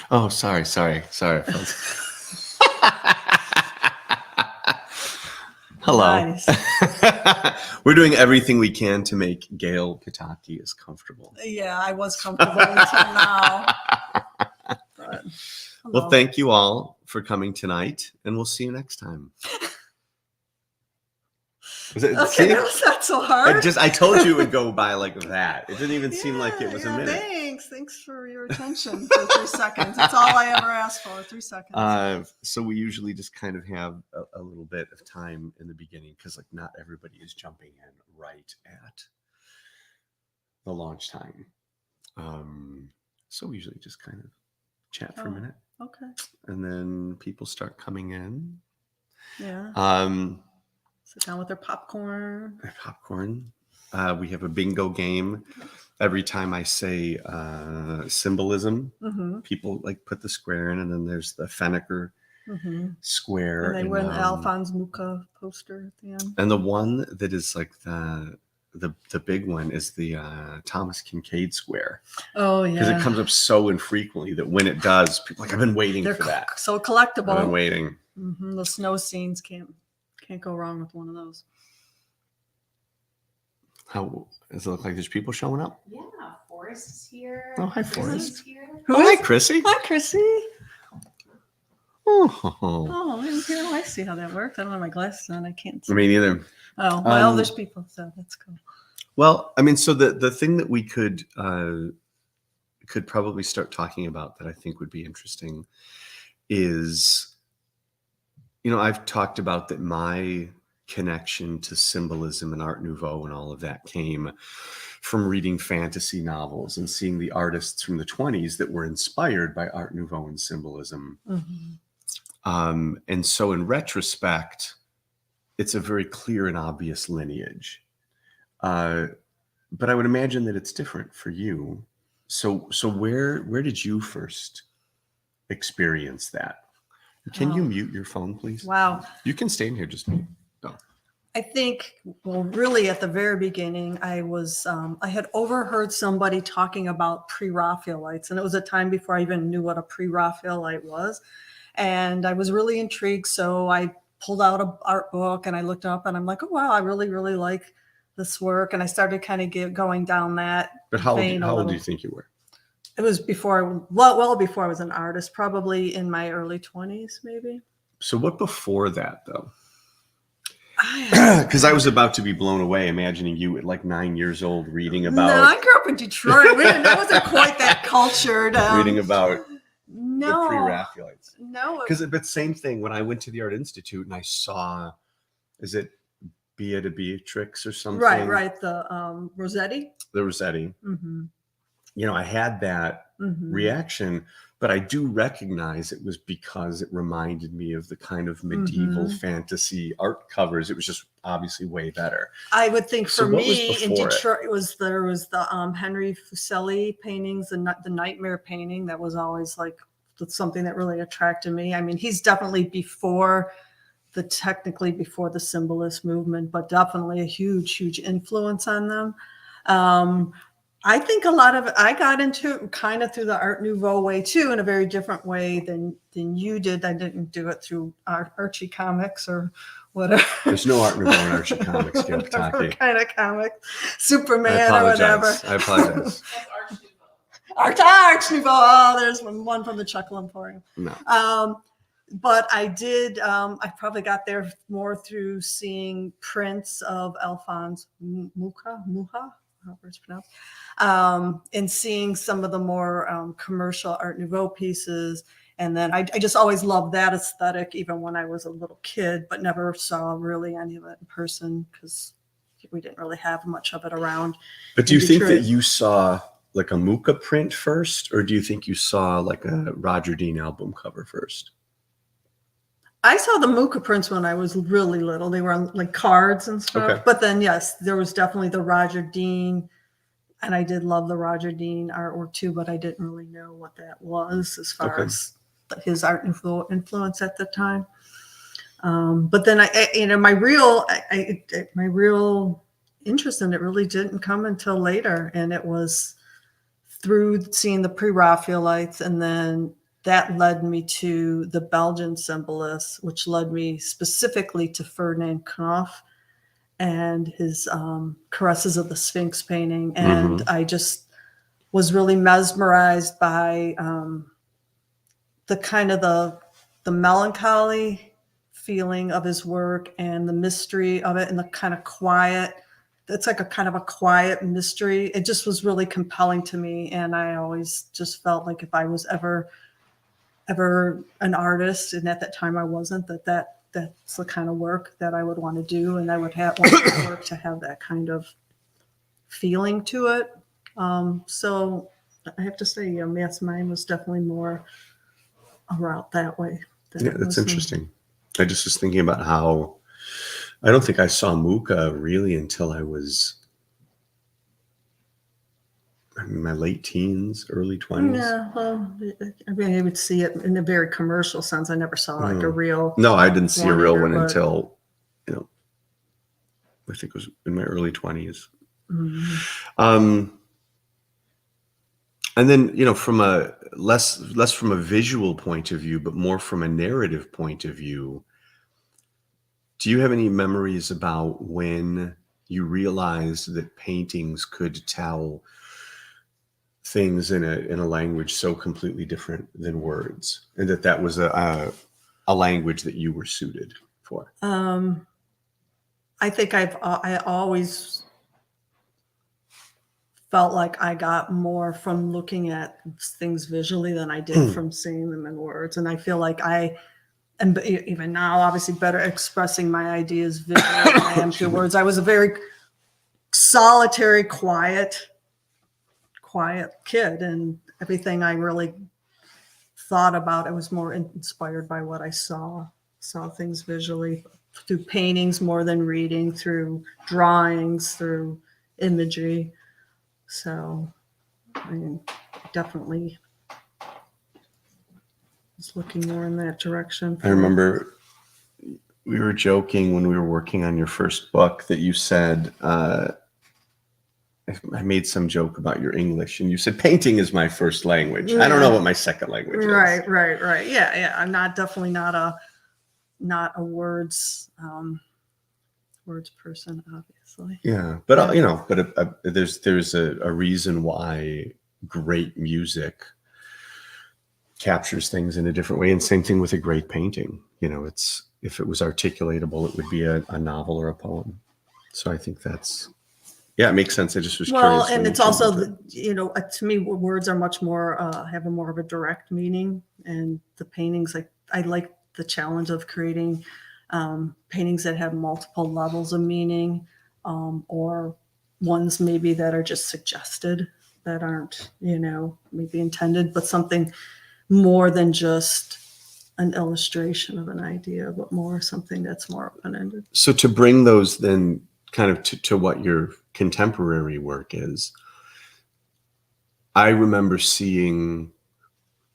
Oh, sorry. Hello. Nice. We're doing everything we can to make Gail Potocki as comfortable. Yeah, I was comfortable until now. But, well, thank you all for coming tonight, and we'll see you next time. Okay, was that so hard? I told you it would go by like that. It didn't even seem like it was a minute. Thanks for your attention for 3 seconds. That's all I ever asked for, 3 seconds. So we usually just kind of have a little bit of time in the beginning because like not everybody is jumping in right at the launch time. So we usually just kind of chat for a minute. Okay. And then people start coming in. Yeah. Sit down with their popcorn. We have a bingo game. Every time I say symbolism, people like put the square in, and then there's the Fenneker square. And they win Alphonse Mucha poster at the end. And the one that is like the big one is the Thomas Kincaid square. Oh yeah. Because it comes up so infrequently that when it does, people are like, I've been waiting for that. So collectible. I've been waiting. The snow scenes can't go wrong with one of those. How does it look like there's people showing up? Yeah, Forrest is here. Oh, hi, Forrest. Hi, Chrissy. Hi, Chrissy. Oh, I see how that works. I don't have my glasses on. I can't see. Me neither. Oh, well, there's people, so that's cool. Well, I mean, so the thing that we could probably start talking about that I think would be interesting is, I've talked about that my connection to symbolism and Art Nouveau and all of that came from reading fantasy novels and seeing the artists from the 1920s that were inspired by Art Nouveau and symbolism. And so in retrospect, it's a very clear and obvious lineage. But I would imagine that it's different for you. So where did you first experience that? Can you mute your phone, please? Wow. You can stay in here, just mute. I think, well, really at the very beginning, I had overheard somebody talking about pre-Raphaelites, and it was a time before I even knew what a pre-Raphaelite was. And I was really intrigued. So I pulled out an art book and I looked up and I'm like, oh, wow, I really, really like this work. And I started kind of going down that. But how old do you think you were? It was well before I was an artist, probably in my early 20s, maybe. So what before that, though? Because I was about to be blown away imagining you at like 9 years old reading about. No, I grew up in Detroit. I wasn't quite that cultured. Reading about the pre-Raphaelites. No. But same thing when I went to the Art Institute and I saw, is it Beata Beatrix or something? Right. The Rossetti. The Rossetti. I had that reaction, but I do recognize it was because it reminded me of the kind of medieval fantasy art covers. It was just obviously way better. I would think for me in Detroit, there was the Henry Fuseli paintings, the Nightmare painting. That was always like something that really attracted me. I mean, he's definitely before the Symbolist movement, but definitely a huge influence on them. I think a lot of it, I got into kind of through the Art Nouveau way too, in a very different way than you did. I didn't do it through Archie comics or whatever. There's no Art Nouveau in Archie comics, Gail Potocki. Kind of comic, Superman or whatever. I apologize. Arch Nouveau. Oh, there's one from the Chuckle Emporium. No. But I did, I probably got there more through seeing prints of Alphonse Mucha, however it's pronounced, and seeing some of the more commercial Art Nouveau pieces. And then I just always loved that aesthetic, even when I was a little kid, but never saw really any of it in person because we didn't really have much of it around. But do you think that you saw like a Mucha print first, or do you think you saw like a Roger Dean album cover first? I saw the Mucha prints when I was really little. They were on like cards and stuff. Okay. But then, yes, there was definitely the Roger Dean. And I did love the Roger Dean artwork too, but I didn't really know what that was as far as his art influence at the time. But then my real interest in it really didn't come until later. And it was through seeing the pre-Raphaelites and then that led me to the Belgian Symbolist, which led me specifically to Ferdinand Knopf and his Caresses of the Sphinx painting. And I just was really mesmerized by the kind of the melancholy feeling of his work and the mystery of it and the kind of quiet. It's like a kind of a quiet mystery. It just was really compelling to me. And I always just felt like if I was ever an artist, and at that time I wasn't, that's the kind of work that I would want to do. And I would want my work to have that kind of feeling to it. So I have to say, mine was definitely more a route that way. Yeah, that's interesting. I just was thinking about how I don't think I saw Mucha really until I was in my late teens, early 20s. Yeah, well, I mean, I would see it in a very commercial sense. I never saw like a real. No, I didn't see a real either, one but until, I think it was in my early 20s. And then, from a less from a visual point of view, but more from a narrative point of view, do you have any memories about when you realized that paintings could tell things in a language so completely different than words, and that was a language that you were suited for? I think I always felt like I got more from looking at things visually than I did from seeing them in words. And I feel like I am even now obviously better expressing my ideas visually than I am through words. I was a very solitary, quiet kid, and everything I really thought about, I was more inspired by what I saw things visually through paintings more than reading, through drawings, through imagery. So I mean, definitely was looking more in that direction. I remember we were joking when we were working on your first book that you said, I made some joke about your English, and you said painting is my first language. I don't know what my second language is. Right. Yeah. I'm definitely not a words person, obviously. Yeah, but there's a reason why great music captures things in a different way, and same thing with a great painting. It's, if it was articulatable, it would be a novel or a poem. So I think that's, it makes sense. I just was curious. Well, and it's also, to me, words are much more, have a more of a direct meaning, and the paintings, I like the challenge of creating paintings that have multiple levels of meaning, or ones maybe that are just suggested, that aren't, maybe intended, but something more than just an illustration of an idea, but more something that's more open-ended. So to bring those then kind of to what your contemporary work is, I remember seeing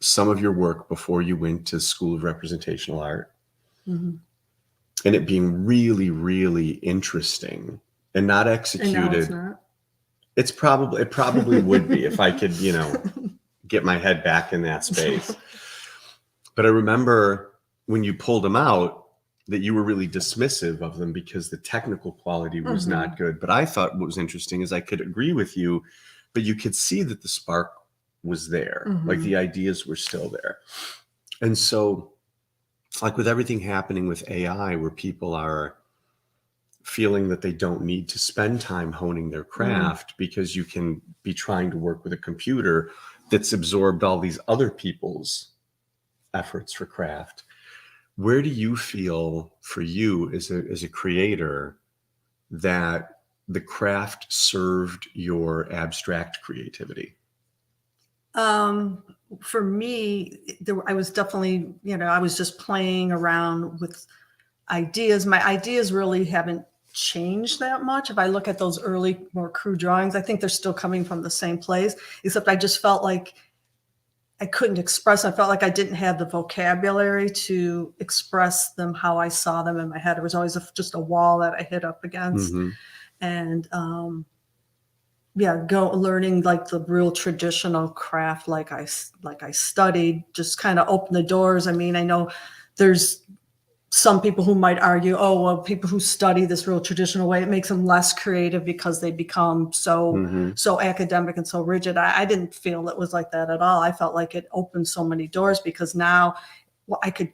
some of your work before you went to School of Representational Art, and it being really, really interesting and not executed. And now it's not. It probably would be if I could, get my head back in that space. But I remember when you pulled them out that you were really dismissive of them because the technical quality was not good. But I thought what was interesting is I could agree with you, but you could see that the spark was there. Like the ideas were still there. And so, like with everything happening with AI, where people are feeling that they don't need to spend time honing their craft because you can be trying to work with a computer that's absorbed all these other people's efforts for craft. Where do you feel, for you as a creator, that the craft served your abstract creativity? For me, I was definitely, I was just playing around with ideas. My ideas really haven't changed that much. If I look at those early, more crude drawings, I think they're still coming from the same place, except I just felt like I couldn't express. I felt like I didn't have the vocabulary to express them how I saw them in my head. It was always just a wall that I hit up against. And go learning like the real traditional craft, like I studied, just kind of opened the doors. I mean, I know there's some people who might argue, oh, well, people who study this real traditional way, it makes them less creative because they become so academic and so rigid. I didn't feel it was like that at all. I felt like it opened so many doors because now I could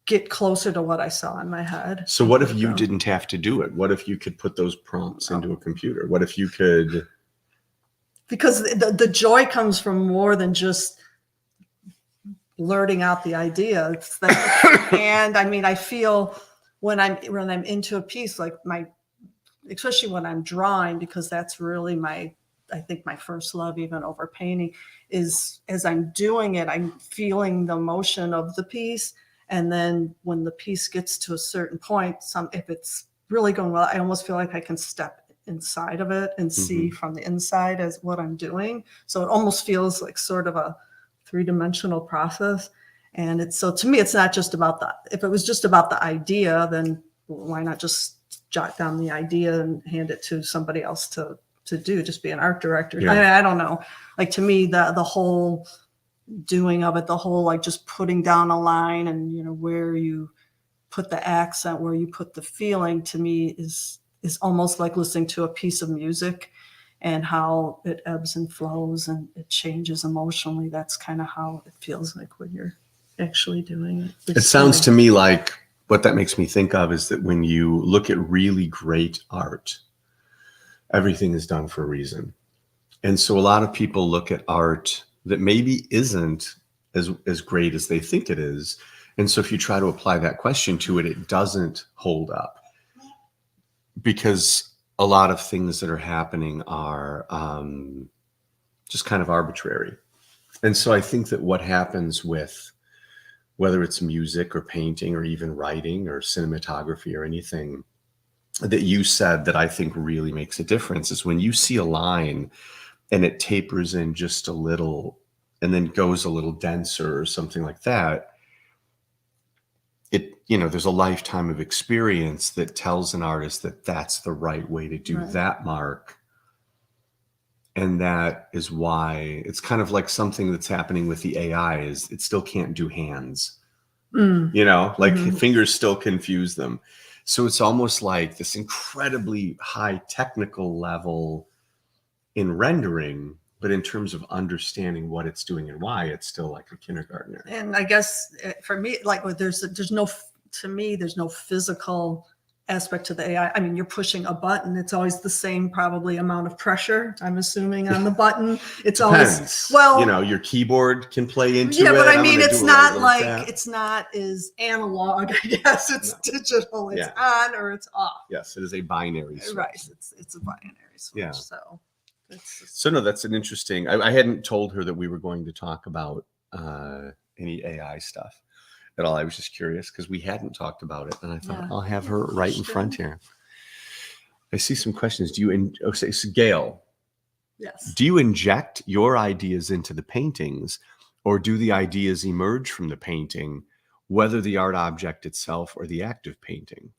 get closer to what I saw in my head. So what if you didn't have to do it? What if you could put those prompts into a computer? What if you could? Because the joy comes from more than just blurting out the idea. It's that, and I mean, I feel when I'm into a piece, like especially when I'm drawing, because that's really I think my first love, even over painting, is as I'm doing it, I'm feeling the emotion of the piece. And then when the piece gets to a certain point, if it's really going well, I almost feel like I can step inside of it and see from the inside as what I'm doing. So it almost feels like sort of a three-dimensional process. And so to me, it's not just about if it was just about the idea, then why not just jot down the idea and hand it to somebody else to do, just be an art director. I don't know. Like, to me, the whole doing of it, the whole like just putting down a line and, you know, where you put the accent, where you put the feeling, to me is almost like listening to a piece of music and how it ebbs and flows and it changes emotionally. That's kind of how it feels like when you're actually doing it. It sounds to me like what that makes me think of is that when you look at really great art, everything is done for a reason. And so a lot of people look at art that maybe isn't as great as they think it is. And so if you try to apply that question to it, it doesn't hold up, because a lot of things that are happening are just kind of arbitrary. And so I think that what happens with, whether it's music or painting or even writing or cinematography or anything that you said that I think really makes a difference, is when you see a line and it tapers in just a little and then goes a little denser or something like that, there's a lifetime of experience that tells an artist that that's the right way to do that mark. And that is why it's kind of like something that's happening with the AI is it still can't do hands, fingers still confuse them. So it's almost like this incredibly high technical level in rendering, but in terms of understanding what it's doing and why, it's still like a kindergartner. And I guess for me, like there's no physical aspect to the AI. I mean, you're pushing a button. It's always the same probably amount of pressure, I'm assuming, on the button. It's Depends. always, your keyboard can play into it. Yeah, but I mean, it's not like it's not as analog, I guess. It's digital. It's on or it's off. Yes, it is a binary switch. Right. It's a binary switch. Yeah. So no, that's an interesting. I hadn't told her that we were going to talk about any AI stuff at all. I was just curious because we hadn't talked about it, and I thought I'll have her right in front here. I see some questions. So Gail? Yes. Do you inject your ideas into the paintings, or do the ideas emerge from the painting, whether the art object itself or the act of painting?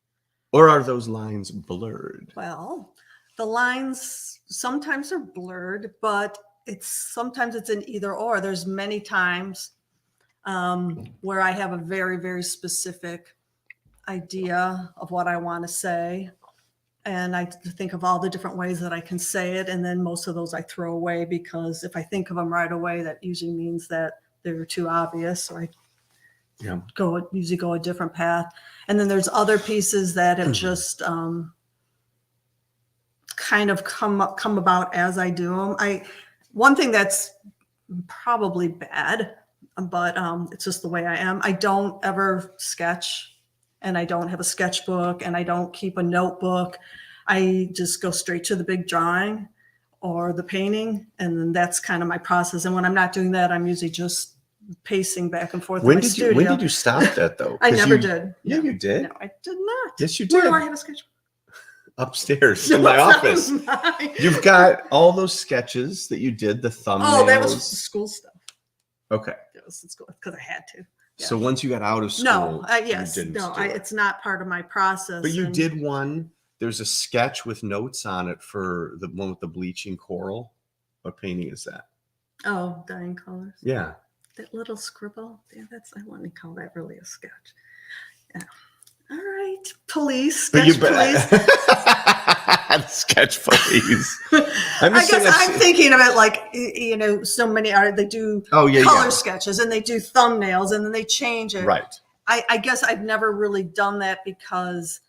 Or are those lines blurred? Well, the lines sometimes are blurred, but sometimes it's an either or. There's many times where I have a very, very specific idea of what I want to say. And I think of all the different ways that I can say it. And then most of those I throw away, because if I think of them right away, that usually means that they're too obvious. So I usually go a different path. And then there's other pieces that have just kind of come about as I do them. One thing that's probably bad, but it's just the way I am. I don't ever sketch, and I don't have a sketchbook, and I don't keep a notebook. I just go straight to the big drawing or the painting, and then that's kind of my process. And when I'm not doing that, I'm usually just pacing back and forth in my studio. When did you stop that, though? I never did. Yeah, you did. No, I did not. Yes, you did. Where do I have a sketchbook? Upstairs in my office. You've got all those sketches that you did, the thumbnails. Oh, that was school stuff. Okay. That was school because I had to. Yeah. So once you got out of school, it's not part of my process. But you did one there's a sketch with notes on it for the one with the bleaching coral. What painting is that? Oh, dying colors. Yeah. That little scribble. Yeah, I wouldn't call that really a sketch. Yeah. All right. Police. Sketch police. Sketch police. I guess I'm thinking of it like, so many they do color sketches and they do thumbnails and then they change it. Right. I guess I've never really done that because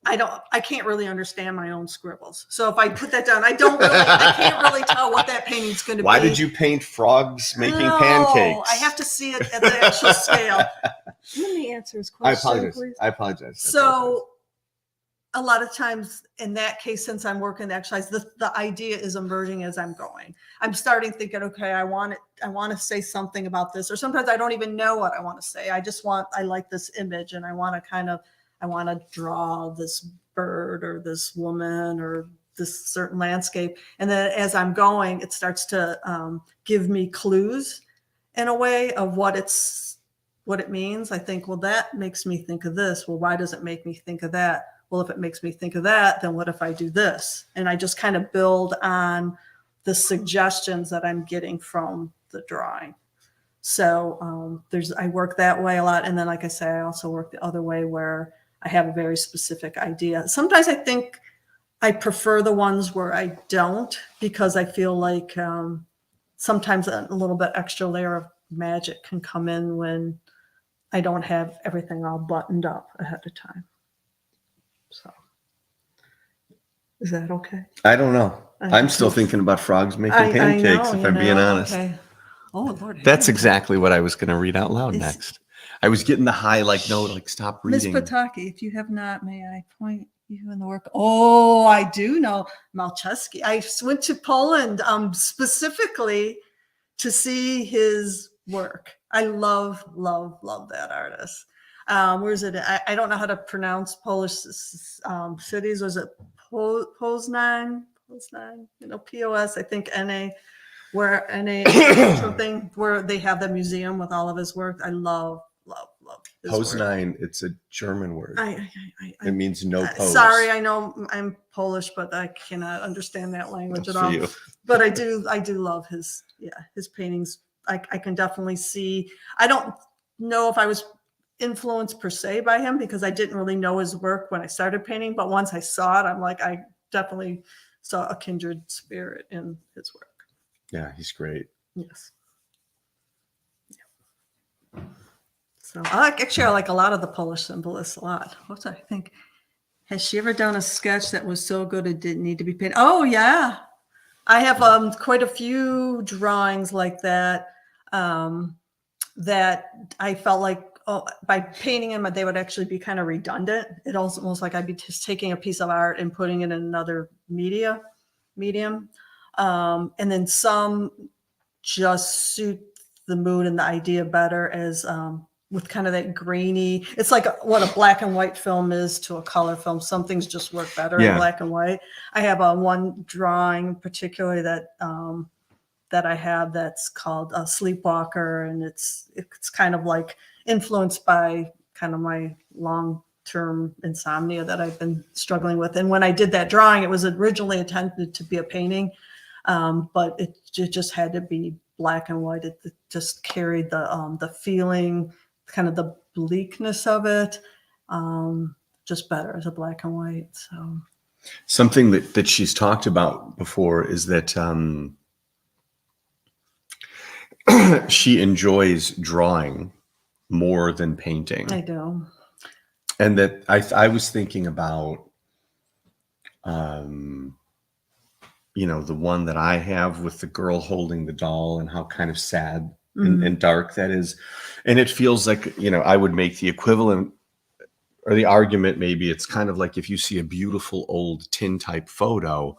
I can't really understand my own scribbles. So if I put that down, I can't really tell what that painting's going to be. Why did you paint frogs making pancakes? I have to see it at the actual scale. Let me answer his question, please. I apologize. So a lot of times in that case, since I'm working the exercise, the idea is emerging as I'm going. I'm starting thinking, okay, I want to say something about this, or sometimes I don't even know what I want to say. I like this image and I want to draw this bird or this woman or this certain landscape. And then as I'm going, it starts to give me clues in a way of what it means. I think, well, that makes me think of this. Well, why does it make me think of that? Well, if it makes me think of that, then what if I do this? And I just kind of build on the suggestions that I'm getting from the drawing. So I work that way a lot. And then, like I say, I also work the other way where I have a very specific idea. Sometimes I think I prefer the ones where I don't, because I feel like sometimes a little bit extra layer of magic can come in when I don't have everything all buttoned up ahead of time. So is that okay? I don't know. I'm still thinking about frogs making pancakes, if I'm being honest. Okay. Oh, Lord. That's exactly what I was going to read out loud next. I was getting the high, stop reading. Ms. Potocki, if you have not, may I point you in the work? Oh, I do know Malczewski. I went to Poland specifically to see his work. I love, love, love that artist. Where is it? I don't know how to pronounce Polish cities. Was it Poznań? POS, I think NA, where NA something where they have the museum with all of his work. I love his Poznań, work. It's a German word. It means no pose. Sorry, I know I'm Polish, but I cannot understand that language at all. But I do love his paintings. I can definitely see. I don't know if I was influenced per se by him because I didn't really know his work when I started painting, but once I saw it, I'm like, I definitely saw a kindred spirit in his work. Yeah, he's great. Yes. Yeah. So I like a lot of the Polish symbolists a lot. What do I think? Has she ever done a sketch that was so good it didn't need to be painted? Oh yeah. I have quite a few drawings like that that I felt like by painting them, they would actually be kind of redundant. It almost like I'd be just taking a piece of art and putting it in another medium. And then some just suit the mood and the idea better as with kind of that grainy. It's like what a black and white film is to a color film. Some things just work better in black and white. I have one drawing particularly that I have that's called a Sleepwalker, and it's kind of like influenced by kind of my long-term insomnia that I've been struggling with. And when I did that drawing, it was originally intended to be a painting, but it just had to be black and white. It just carried the feeling, kind of the bleakness of it, just better as a black and white. So something that she's talked about before is that she enjoys drawing more than painting. I do. And that I was thinking about, the one that I have with the girl holding the doll and how kind of sad and dark that is. And it feels like, I would make the equivalent or the argument, maybe it's kind of like if you see a beautiful old tintype photo,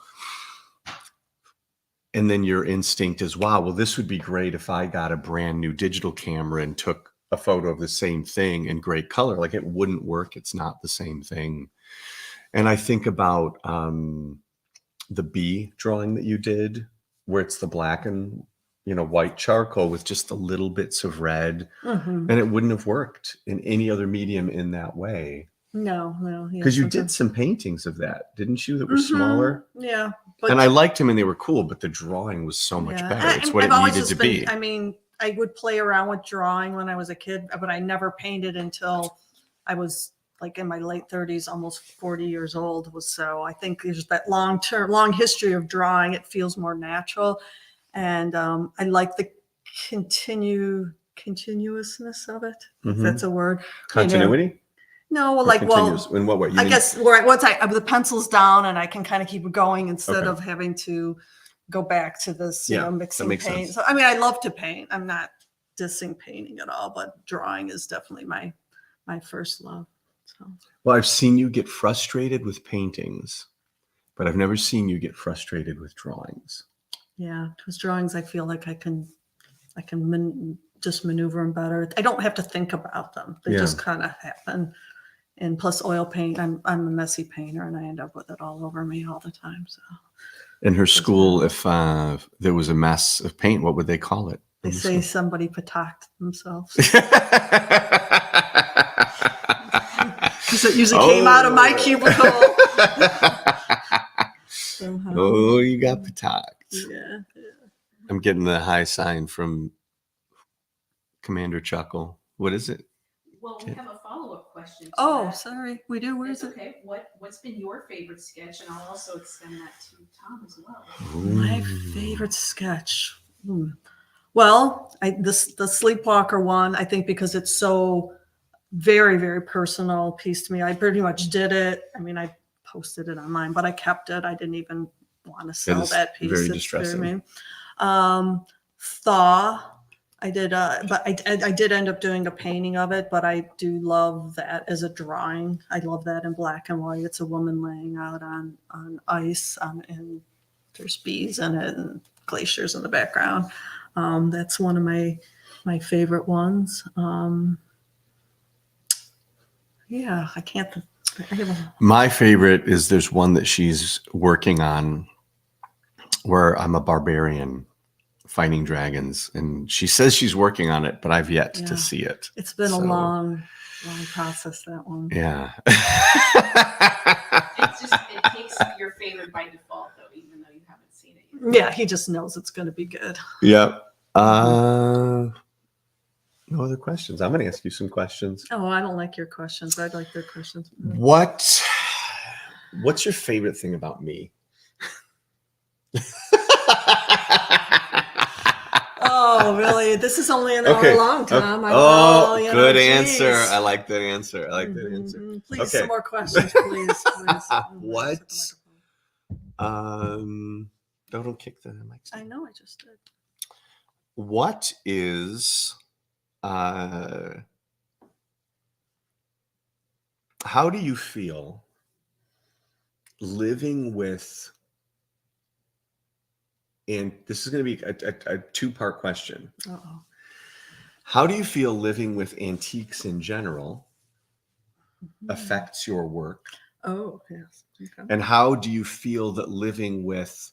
and then your instinct is, wow, well, this would be great if I got a brand new digital camera and took a photo of the same thing in great color. Like it wouldn't work. It's not the same thing. And I think about the bee drawing that you did, where it's the black and white charcoal with just the little bits of red, and it wouldn't have worked in any other medium in that way. No. Because you did some paintings of that, didn't you? That were smaller. Yeah. And I liked them and they were cool, but the drawing was so much better. It's what it needed to be. I mean, I would play around with drawing when I was a kid, but I never painted until I was like in my late 30s, almost 40 years old. So I think there's that long history of drawing. It feels more natural. And I like the continuousness of it, if that's a word. Continuity? No, like, in what way? I guess once the pencil's down and I can kind of keep it going instead of having to go back to this, mixing paint. Sense. So, I mean, I love to paint. I'm not dissing painting at all, but drawing is definitely my first love. So. Well, I've seen you get frustrated with paintings, but I've never seen you get frustrated with drawings. Yeah, because drawings, I feel like I can just maneuver them better. I don't have to think about them. They just kind of happen. And plus oil paint, I'm a messy painter and I end up with it all over me all the time. So in her school, if there was a mess of paint, what would they call it? They say somebody Potocki themselves. Because it usually came out of my cubicle. Oh, you got Potocki. Yeah. I'm getting the high sign from Commander Chuckle. What is it? Well, we have a follow-up question. Sorry. We do. Where is it? Okay. What's been your favorite sketch? And I'll also extend that to Tom as well. My favorite sketch. Well, the Sleepwalker one, I think because it's so very, very personal piece to me. I pretty much did it. I mean, I posted it online, but I kept it. I didn't even want to sell that piece. Very distressing. Thaw. I did, but I did end up doing a painting of it, but I do love that as a drawing. I love that in black and white. It's a woman laying out on ice, and there's bees in it and glaciers in the background. That's one of my favorite ones. I can't. My favorite is there's one that she's working on where I'm a barbarian fighting dragons, and she says she's working on it, but I've yet to see it. It's been a long process, that one. Yeah. It takes your favorite by default, though, even though you haven't seen it yet. Yeah, he just knows it's going to be good. Yep. No other questions. I'm going to ask you some questions. Oh, I don't like your questions. I'd like their questions. What's your favorite thing about me? Oh, really? This is only an hour long, Tom. Good answer. I like that answer. Please, some more questions, please. What? Don't kick the mic. I know, I just did. What is how do you feel living with, and this is going to be a two-part question. Uh-oh. How do you feel living with antiques in general affects your work? Oh, yes. Okay. And how do you feel that living with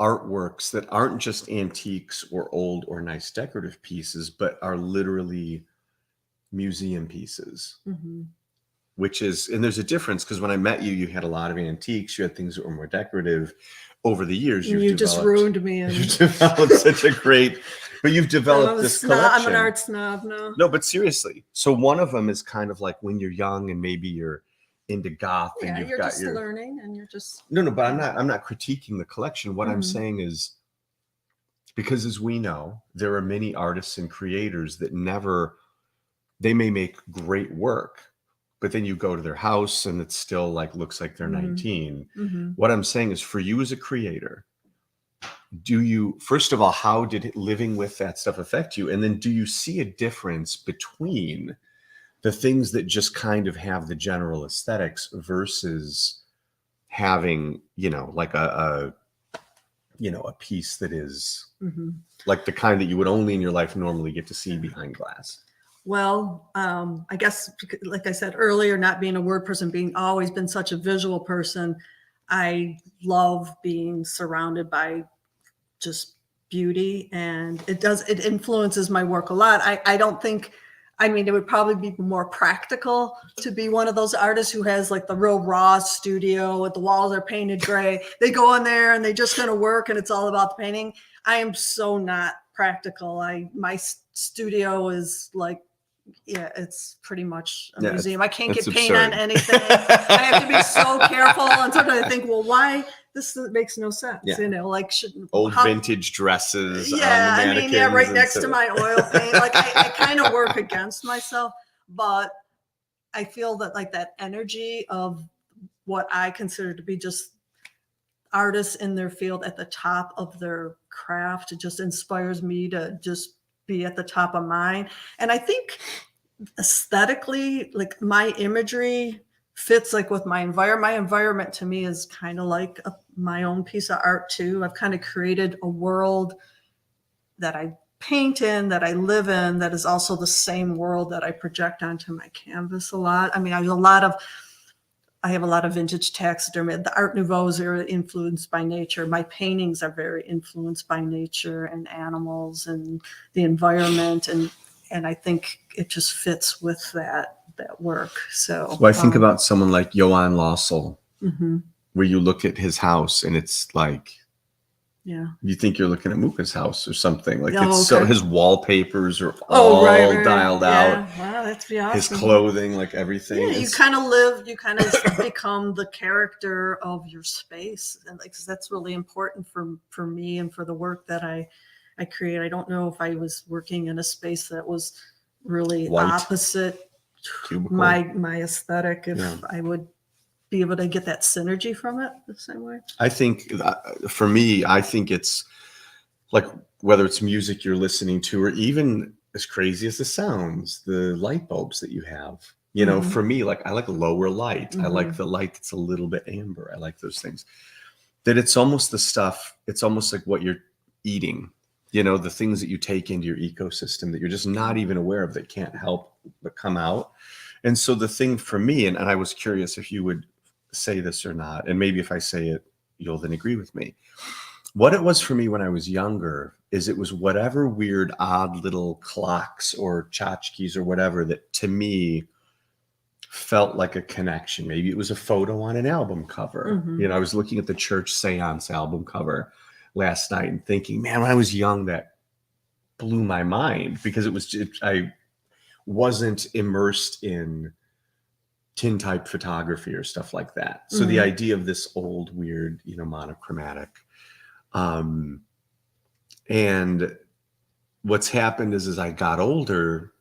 artworks that aren't just antiques or old or nice decorative pieces, but are literally museum pieces? Which is, and there's a difference, because when I met you, you had a lot of antiques, you had things that were more decorative. Over the years, you just ruined me. And you've developed such a great, but you've developed this collection. I'm an art snob now. No, but seriously. So one of them is kind of like when you're young and maybe you're into goth and you're got just learning and you're just. No, but I'm not critiquing the collection. What I'm saying is, because as we know, there are many artists and creators that they may make great work, but then you go to their house and it still looks like they're 19. What I'm saying is, for you as a creator, first of all, how did living with that stuff affect you? And then do you see a difference between the things that just kind of have the general aesthetics versus having, a piece that is like the kind that you would only in your life normally get to see behind glass? Well, I guess, like I said earlier, not being a word person, always been such a visual person, I love being surrounded by just beauty, and it influences my work a lot. I don't think I mean, it would probably be more practical to be one of those artists who has like the real raw studio with the walls are painted gray. They go in there and they just going to work and it's all about the painting. I am so not practical. My studio is like, yeah, it's pretty much a museum. I can't get paint on anything. I have to be so careful. And sometimes I think, well, why? This makes no sense. Yeah. You know, like vintage dresses. Yeah, I mean, yeah, right next to my oil paint. Like I kind of work against myself, but I feel that like that energy of what I consider to be just artists in their field at the top of their craft, it just inspires me to just be at the top of mine. And I think aesthetically, like my imagery fits like with my environment. My environment to me is kind of like my own piece of art too. I've kind of created a world that I paint in, that I live in, that is also the same world that I project onto my canvas a lot. I mean, I have a lot of vintage taxidermy. The Art Nouveaux are influenced by nature. My paintings are very influenced by nature and animals and the environment. And I think it just fits with that work. So I think about someone like Johan Lossel, where you look at his house and it's like, you think you're looking at Muka's house or something. Like so his wallpapers are all dialed out. Wow, that's awesome. His clothing, like everything. Yeah, you kind of become the character of your space. And like, 'cause that's really important for me and for the work that I create. I don't know if I was working in a space that was really opposite my aesthetic, if I would be able to get that synergy from it the same way. I think for me, I think it's like whether it's music you're listening to or even as crazy as the sounds, the light bulbs that you have, you know, for me, like I like lower light. I like the light that's a little bit amber. I like those things. That it's almost the stuff, it's almost like what you're eating, you know, the things that you take into your ecosystem that you're just not even aware of that can't help but come out. And so the thing for me, and I was curious if you would say this or not, and maybe if I say it, you'll then agree with me. What it was for me when I was younger is it was whatever weird, odd little clocks or tchotchkes or whatever that to me felt like a connection. Maybe it was a photo on an album cover. You know, I was looking at the Church Seance album cover last night and thinking, man, when I was young, that blew my mind because I wasn't immersed in tintype photography or stuff like that. So the idea of this old, weird, you know, monochromatic. And what's happened is as I got older,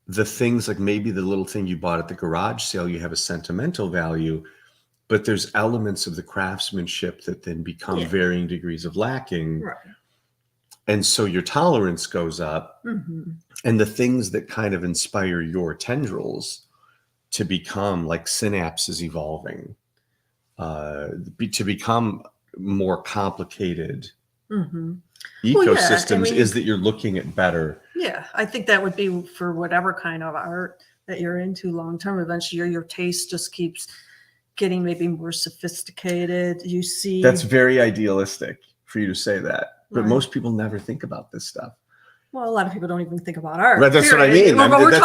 the things like maybe the little thing you bought at the garage sale, you have a sentimental value, but there's elements of the craftsmanship that then become varying degrees of lacking. Right. And so your tolerance goes up and the things that kind of inspire your tendrils to become like synapses evolving, to become more complicated ecosystems is that you're looking at better. Yeah, I think that would be for whatever kind of art that you're into long term. Eventually your taste just keeps getting maybe more sophisticated. You see, that's very idealistic for you to say that, but most people never think about this stuff. Well, a lot of people don't even think about art. Right, that's what I mean. But we're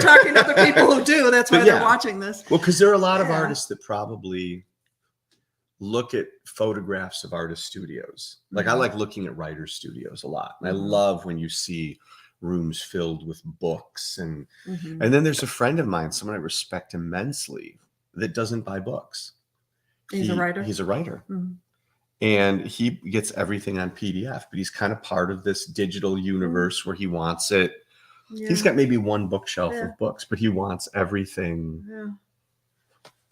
talking to other people who do. That's why they're watching this. Well, because there are a lot of artists that probably look at photographs of artist studios. Like I like looking at writer studios a lot. And I love when you see rooms filled with books. And then there's a friend of mine, someone I respect immensely, that doesn't buy books. He's a writer? He's a writer. And he gets everything on PDF, but he's kind of part of this digital universe where he wants it. He's got maybe one bookshelf of books, but he wants everything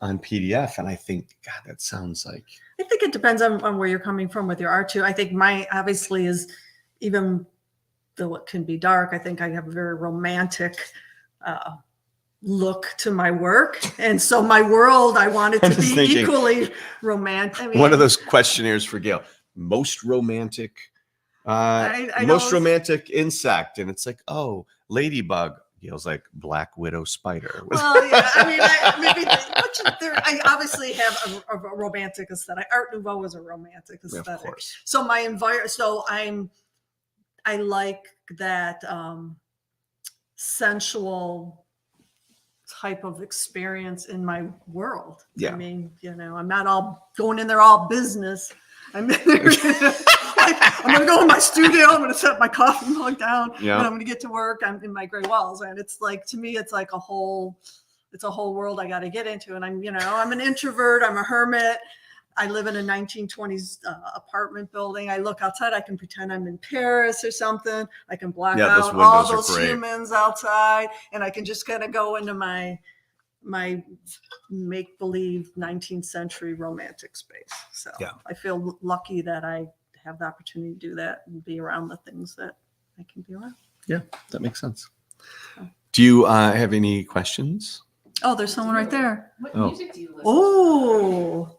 on PDF. And I think, God, that sounds like. I think it depends on where you're coming from with your art too. I think my obviously is, even though it can be dark, I think I have a very romantic look to my work, and so my world, I want it to be equally romantic. I mean, one of those questionnaires for Gail, most romantic romantic insect, and it's like, oh, ladybug. Gail's like, black widow spider. Well, yeah, I mean, I obviously have a romantic aesthetic. Art Nouveau is a romantic aesthetic. Of course. So my environment, I like that. sensual type of experience in my world. Yeah. I mean, I'm not all going in there all business. I'm in there, I'm going to go in my studio. I'm going to set my coffee mug down, and I'm going to get to work. I'm in my gray walls, and it's like, to me, it's like a whole world I got to get into. And I'm an introvert. I'm a hermit. I live in a 1920s apartment building. I look outside. I can pretend I'm in Paris or something. I can block out all those humans outside, and I can just kind of go into my make-believe 19th century romantic space. So I feel lucky that I have the opportunity to do that and be around the things that I can be around. Yeah, that makes sense. Do you have any questions? Oh, there's someone right there. What music do you listen to? Oh.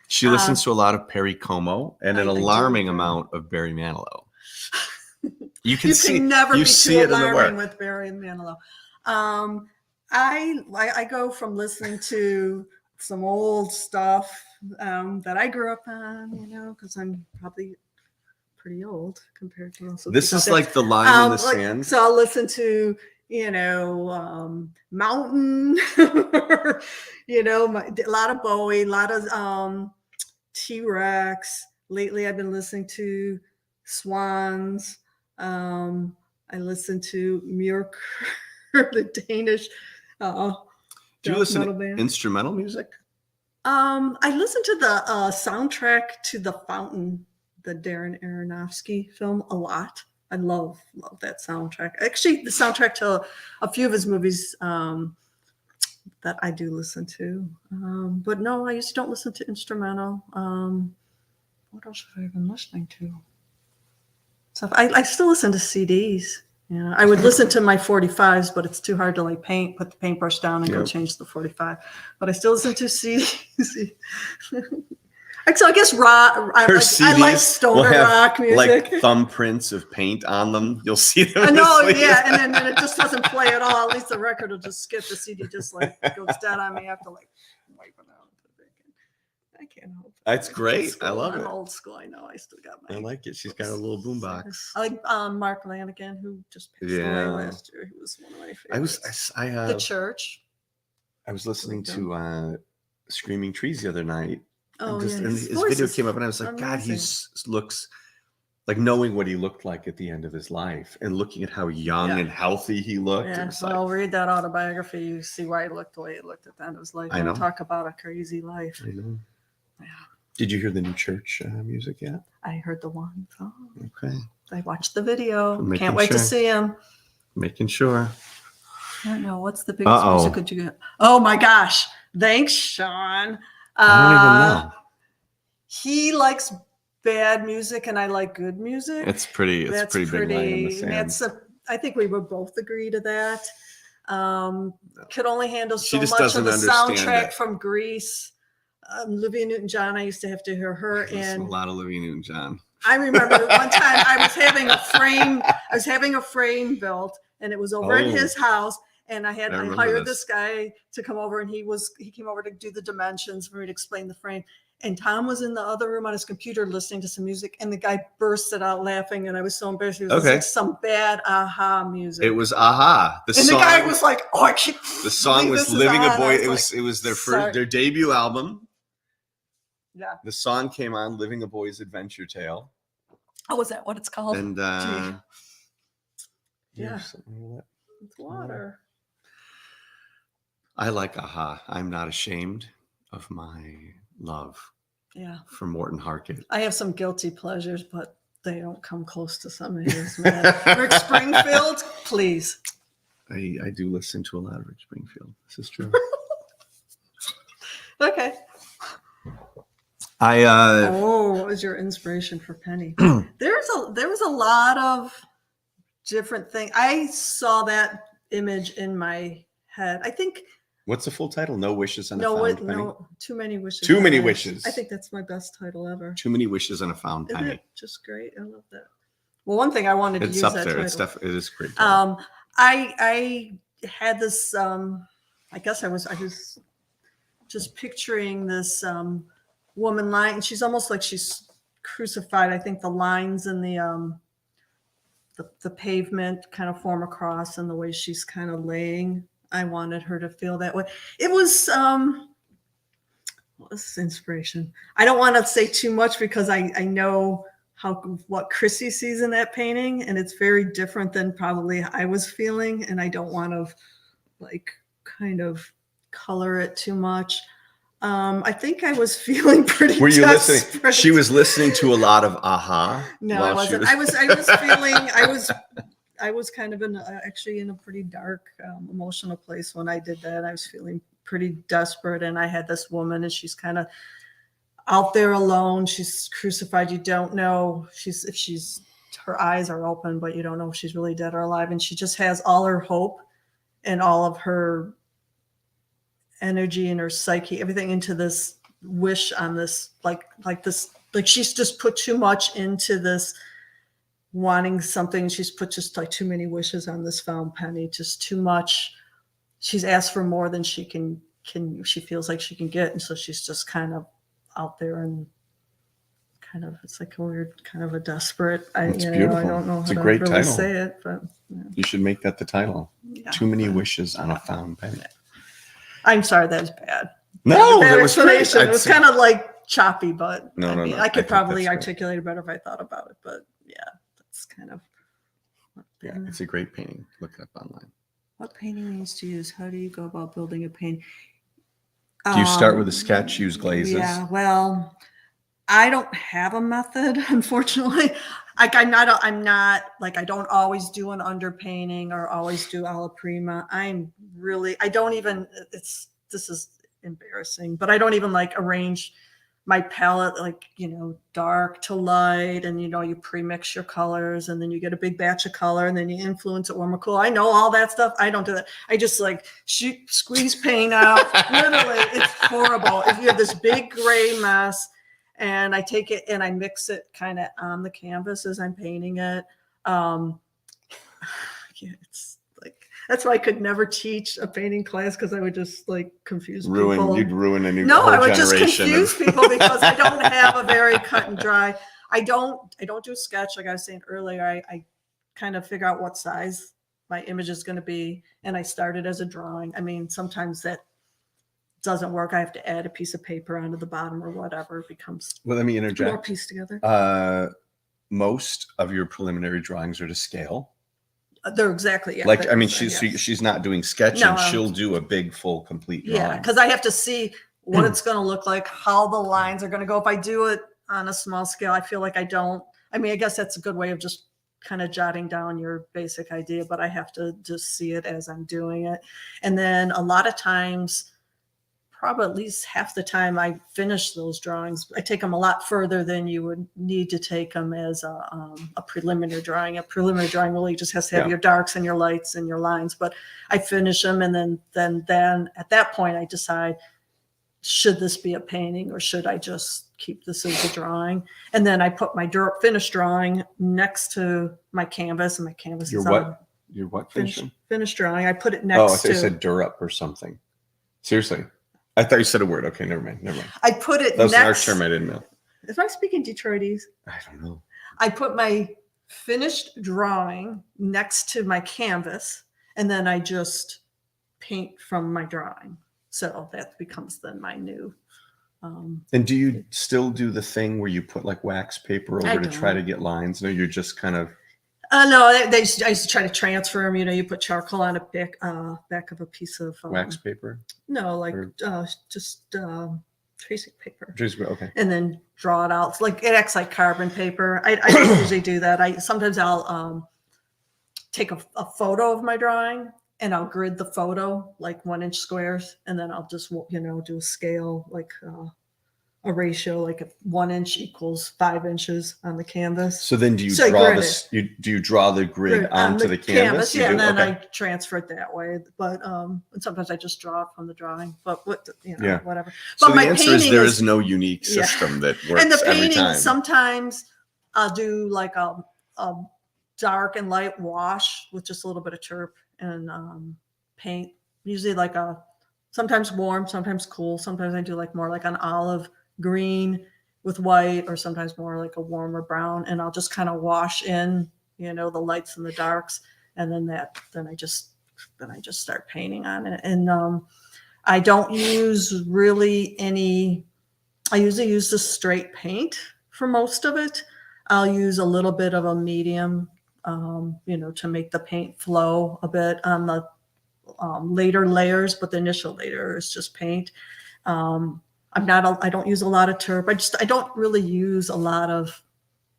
She listens to a lot of Perry Como and an alarming amount of Barry Manilow. You can never be too it alarming with Barry and Manilow. I go from listening to some old stuff that I grew up on, because I'm probably pretty old compared to most of this is like the line in the sand. So I'll listen to Mountain, a lot of Bowie, a lot of T-Rex. Lately, I've been listening to Swans. I listen to Mjork, the Danish. Do you listen to instrumental music? I listened to the soundtrack to The Fountain, the Darren Aronofsky film, a lot. I love that soundtrack. Actually, the soundtrack to a few of his movies that I do listen to. But no, I usually don't listen to instrumental. What else have I been listening to? So I still listen to CDs. I would listen to my 45s, but it's too hard to put the paintbrush down and go change the 45. But I still listen to CDs. So I guess rock. I like stoner rock music. Like thumbprints of paint on them. You'll see them. I know, yeah, and then it just doesn't play at all. At least the record will just skip. The CD just goes dead on me. I have to wipe it out. I can't help it. That's great. I love it. I'm old school. I know. I still got my. I like it. She's got a little boombox. I like Mark Lanigan, who just passed away last year. He was one of my favorites. The Church. I was listening to Screaming Trees the other night. Oh, and his video came up, and I was like, amazing. God, he looks like, knowing what he looked like at the end of his life and looking at how young and healthy he looked. Yeah, well, read that autobiography. You see why he looked the way he looked at the end of his life. I know. Talk about a crazy life. I know. Yeah. Did you hear the new Church music yet? I heard the one song. Okay. I watched the video. Can't wait to see him. Making sure. I don't know. What's the biggest music could you get? Oh, my gosh. Thanks, Sean. I don't even know. He likes bad music, and I like good music. It's pretty big line in the sand. I think we would both agree to that. Could only handle so much of the soundtrack from Grease. Olivia Newton-John, I used to have to hear her. And a lot of Olivia Newton-John. I remember one time I was having a frame built, and it was over at his house. And I hired this guy to come over, and he came over to do the dimensions for me to explain the frame. And Tom was in the other room on his computer listening to some music, and the guy bursted out laughing, and I was so embarrassed. He was listening to some bad Aha music. It was Aha. The guy was like, "Oh, I can't." The song was "Living a Boy." It was their debut album. Yeah. The song came on, "Living a Boy's Adventure Tale." Oh, is that what it's called? And yeah, it's water. I like Aha. I'm not ashamed of my love for Morton Harkett. I have some guilty pleasures, but they don't come close to some of his, man. Rick Springfield, please. I do listen to a lot of Rick Springfield. This is true. Okay. What was your inspiration for Penny? There was a lot of different things. I saw that image in my head. I think. What's the full title? No Wishes on a Found Penny? No, Too Many Wishes. Too Many Wishes. I think that's my best title ever. Too Many Wishes on a Found Penny. Isn't it just great? I love that. Well, one thing I wanted to use that title. It's up there. It is great. I had this. I guess I was just picturing this woman lying. She's almost like she's crucified. I think the lines in the the pavement kind of form across and the way she's kind of laying. I wanted her to feel that way. It was what was inspiration? I don't want to say too much because I know what Chrissy sees in that painting, and it's very different than probably I was feeling, and I don't want to like kind of color it too much. I think I was feeling pretty. Were you desperate. listening? She was listening to a lot of aha. No, I wasn't. I was feeling. I was kind of actually in a pretty dark emotional place when I did that. I was feeling pretty desperate, and I had this woman, and she's kind of out there alone. She's crucified. You don't know if her eyes are open, but you don't know if she's really dead or alive. And she just has all her hope and all of her energy and her psyche, everything into this wish on this, like she's just put too much into this wanting something. She's put just like too many wishes on this found penny, just too much. She's asked for more than she can she feels like she can get. And so she's just kind of out there and kind of, it's like a weird kind of a desperate, it's beautiful. I don't know it's how a great to really title. say it, but you should make that the title. Too many wishes on a found penny. I'm sorry, that was bad. No, that was great. It was kind of like choppy, but no. I could probably articulate it better if I thought about it. But yeah, that's kind of. Yeah, it's a great painting. Look it up online. What painting needs to use? How do you go about building a painting? Do you start with a sketch, use glazes? Yeah, well, I don't have a method, unfortunately. Like I'm not like, I don't always do an underpainting or always do alla prima. This is embarrassing, but I don't even like arrange my palette, like, dark to light, and, you pre-mix your colors, and then you get a big batch of color, and then you influence it warm or cool. I know all that stuff. I don't do that. I just like squeeze paint out. Literally, it's horrible. If you have this big gray mess, and I take it and I mix it kind of on the canvas as I'm painting it. It's like, that's why I could never teach a painting class, because I would just like confuse people. You'd ruin a new No, whole I would just generation confuse people because I don't have a very cut and dry. I don't do a sketch like I was saying earlier. I kind of figure out what size my image is going to be, and I start it as a drawing. I mean, sometimes that doesn't work. I have to add a piece of paper onto the bottom or whatever. It becomes let me interject. More pieced together. Most of your preliminary drawings are to scale. They're exactly, yeah. Like, I mean, she's not doing sketching. No, she'll do a big, full, complete drawing. Yeah, because I have to see what it's going to look like, how the lines are going to go. If I do it on a small scale, I feel like I guess that's a good way of just kind of jotting down your basic idea, but I have to just see it as I'm doing it. And then a lot of times, probably at least half the time I finish those drawings, I take them a lot further than you would need to take them as a preliminary drawing. A preliminary drawing really just has to have your darks and your lights and your lines, but I finish them. And then at that point I decide, should this be a painting or should I just keep this as a drawing? And then I put my finished drawing next to my canvas, and my canvas is Your what finishing? Finished drawing. I put it next to. Oh, I thought you said Durup or something. Seriously. I thought you said a word. Okay, never mind. I put it next. That was next. an art term I didn't know. If I speak in Detroitese, I don't know. I put my finished drawing next to my canvas, and then I just paint from my drawing. So that becomes then my new. And do you still do the thing where you put like wax paper over to try to get lines? No, you're just kind of. No, I used to try to transfer them. You put charcoal on a back of a piece of wax paper. No, like just tracing paper. Okay. And then draw it out. It's like it acts like carbon paper. I don't usually do that. Sometimes I'll take a photo of my drawing, and I'll grid the photo like 1-inch squares, and then I'll just do a scale like. A ratio like if 1 inch equals 5 inches on the canvas. So then do you draw this? Do you draw the grid onto the canvas? Yeah, and then I transfer it that way. But and sometimes I just draw it from the drawing. But whatever. So but the answer is there is no unique system that works and the every painting, time. Sometimes I'll do like a dark and light wash with just a little bit of turp and paint. Usually like sometimes warm, sometimes cool. Sometimes I do like more like an olive green with white, or sometimes more like a warmer brown, and I'll just kind of wash in you know, the lights and the darks, and then I just start painting on it. And I don't use really any. I usually use the straight paint for most of it. I'll use a little bit of a medium, you know, to make the paint flow a bit on the later layers, but the initial layer is just paint. I don't use a lot of turp. I don't really use a lot of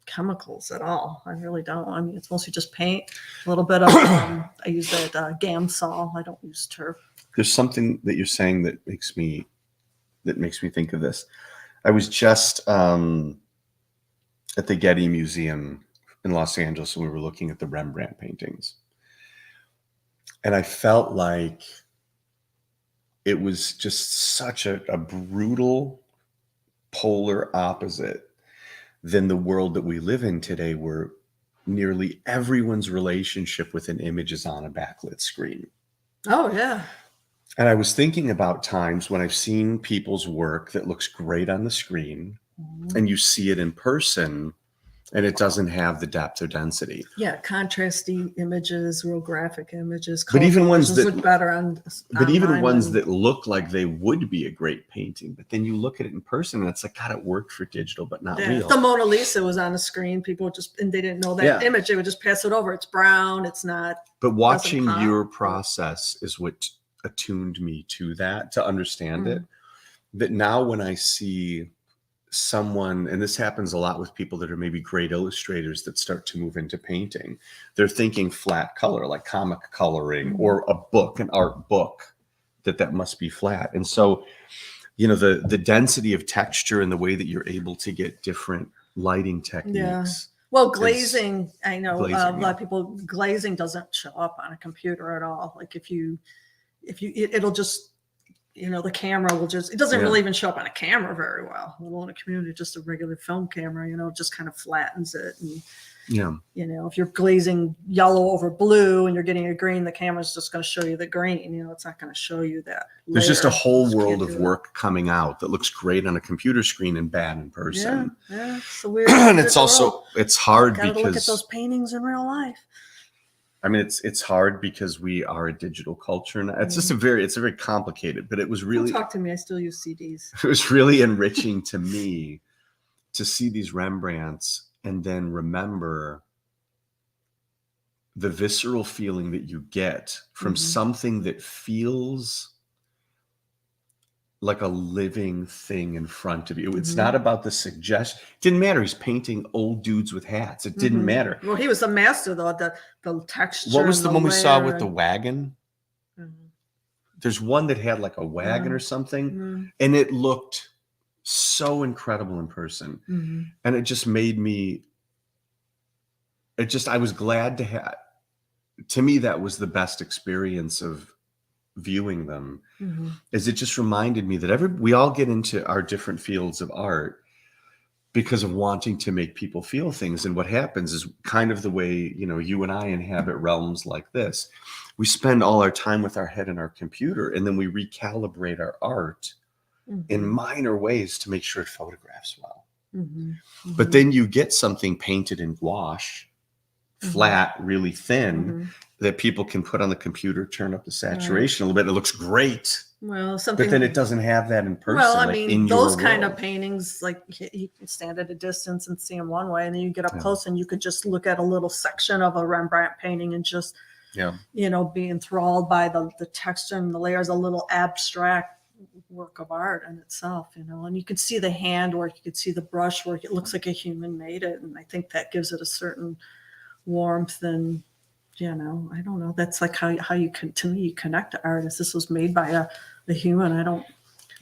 chemicals at all. I really don't. I mean, it's mostly just paint, a little bit of, I use that Gamsol. I don't use turp. There's something that you're saying that makes me think of this. I was just at the Getty Museum in Los Angeles, and we were looking at the Rembrandt paintings. And I felt like it was just such a brutal polar opposite than the world that we live in today, where nearly everyone's relationship with an image is on a backlit screen. Oh, yeah. And I was thinking about times when I've seen people's work that looks great on the screen, and you see it in person, and it doesn't have the depth or density. Yeah, contrasty images, real graphic images. But even ones that look better on. But even ones that look like they would be a great painting, but then you look at it in person, and it's like, God, it worked for digital, but not real. The Mona Lisa was on the screen. People and they didn't know that image. They would just pass it over. It's brown. It's not. But watching your process is what attuned me to that, to understand it. That now when I see someone, and this happens a lot with people that are maybe great illustrators that start to move into painting, they're thinking flat color, like comic coloring, or a book, an art book, that must be flat. And so, you know, the density of texture and the way that you're able to get different lighting techniques. Yeah. Well, glazing, I know a lot of people, glazing doesn't show up on a computer at all. Like it'll just, you know, the camera will just, it doesn't really even show up on a camera very well, let alone a computer, just a regular film camera, you know, it just kind of flattens it. And, you know, if you're glazing yellow over blue and you're getting a green, the camera's just going to show you the green, you know, it's not going to show you that layer. There's just a whole world of work coming out that looks great on a computer screen and bad in person. Yeah, it's a weird. And it's also, it's hard because look at those paintings in real life. I mean, it's hard because we are a digital culture, and it's just it's very complicated. But it was really, don't talk to me. I still use CDs. It was really enriching to me to see these Rembrandts and then remember the visceral feeling that you get from something that feels like a living thing in front of you. It's not about the suggestion. It didn't matter. He's painting old dudes with hats. It didn't matter. Well, he was a master, though. The texture. What was the one we saw with the wagon? There's one that had like a wagon or something, and it looked so incredible in person. And it just made me, I was glad to have, to me, that was the best experience of viewing them. Is it just reminded me that we all get into our different fields of art because of wanting to make people feel things. And what happens is kind of the way, you know, you and I inhabit realms like this. We spend all our time with our head in our computer, and then we recalibrate our art in minor ways to make sure it photographs well. But then you get something painted in gouache, flat, really thin, that people can put on the computer, turn up the saturation a little bit. It looks great. Well, but then it doesn't have that in person. Well, I mean, those kind of paintings, like you can stand at a distance and see them one way, and then you get up close and you could just look at a little section of a Rembrandt painting and just, you know, be enthralled by the texture and the layers, a little abstract work of art in itself, you know. And you could see the handwork, you could see the brush work. It looks like a human made it, and I think that gives it a certain warmth and, you know, I don't know. That's like how you can, to me, you connect to artists. This was made by a human. I don't.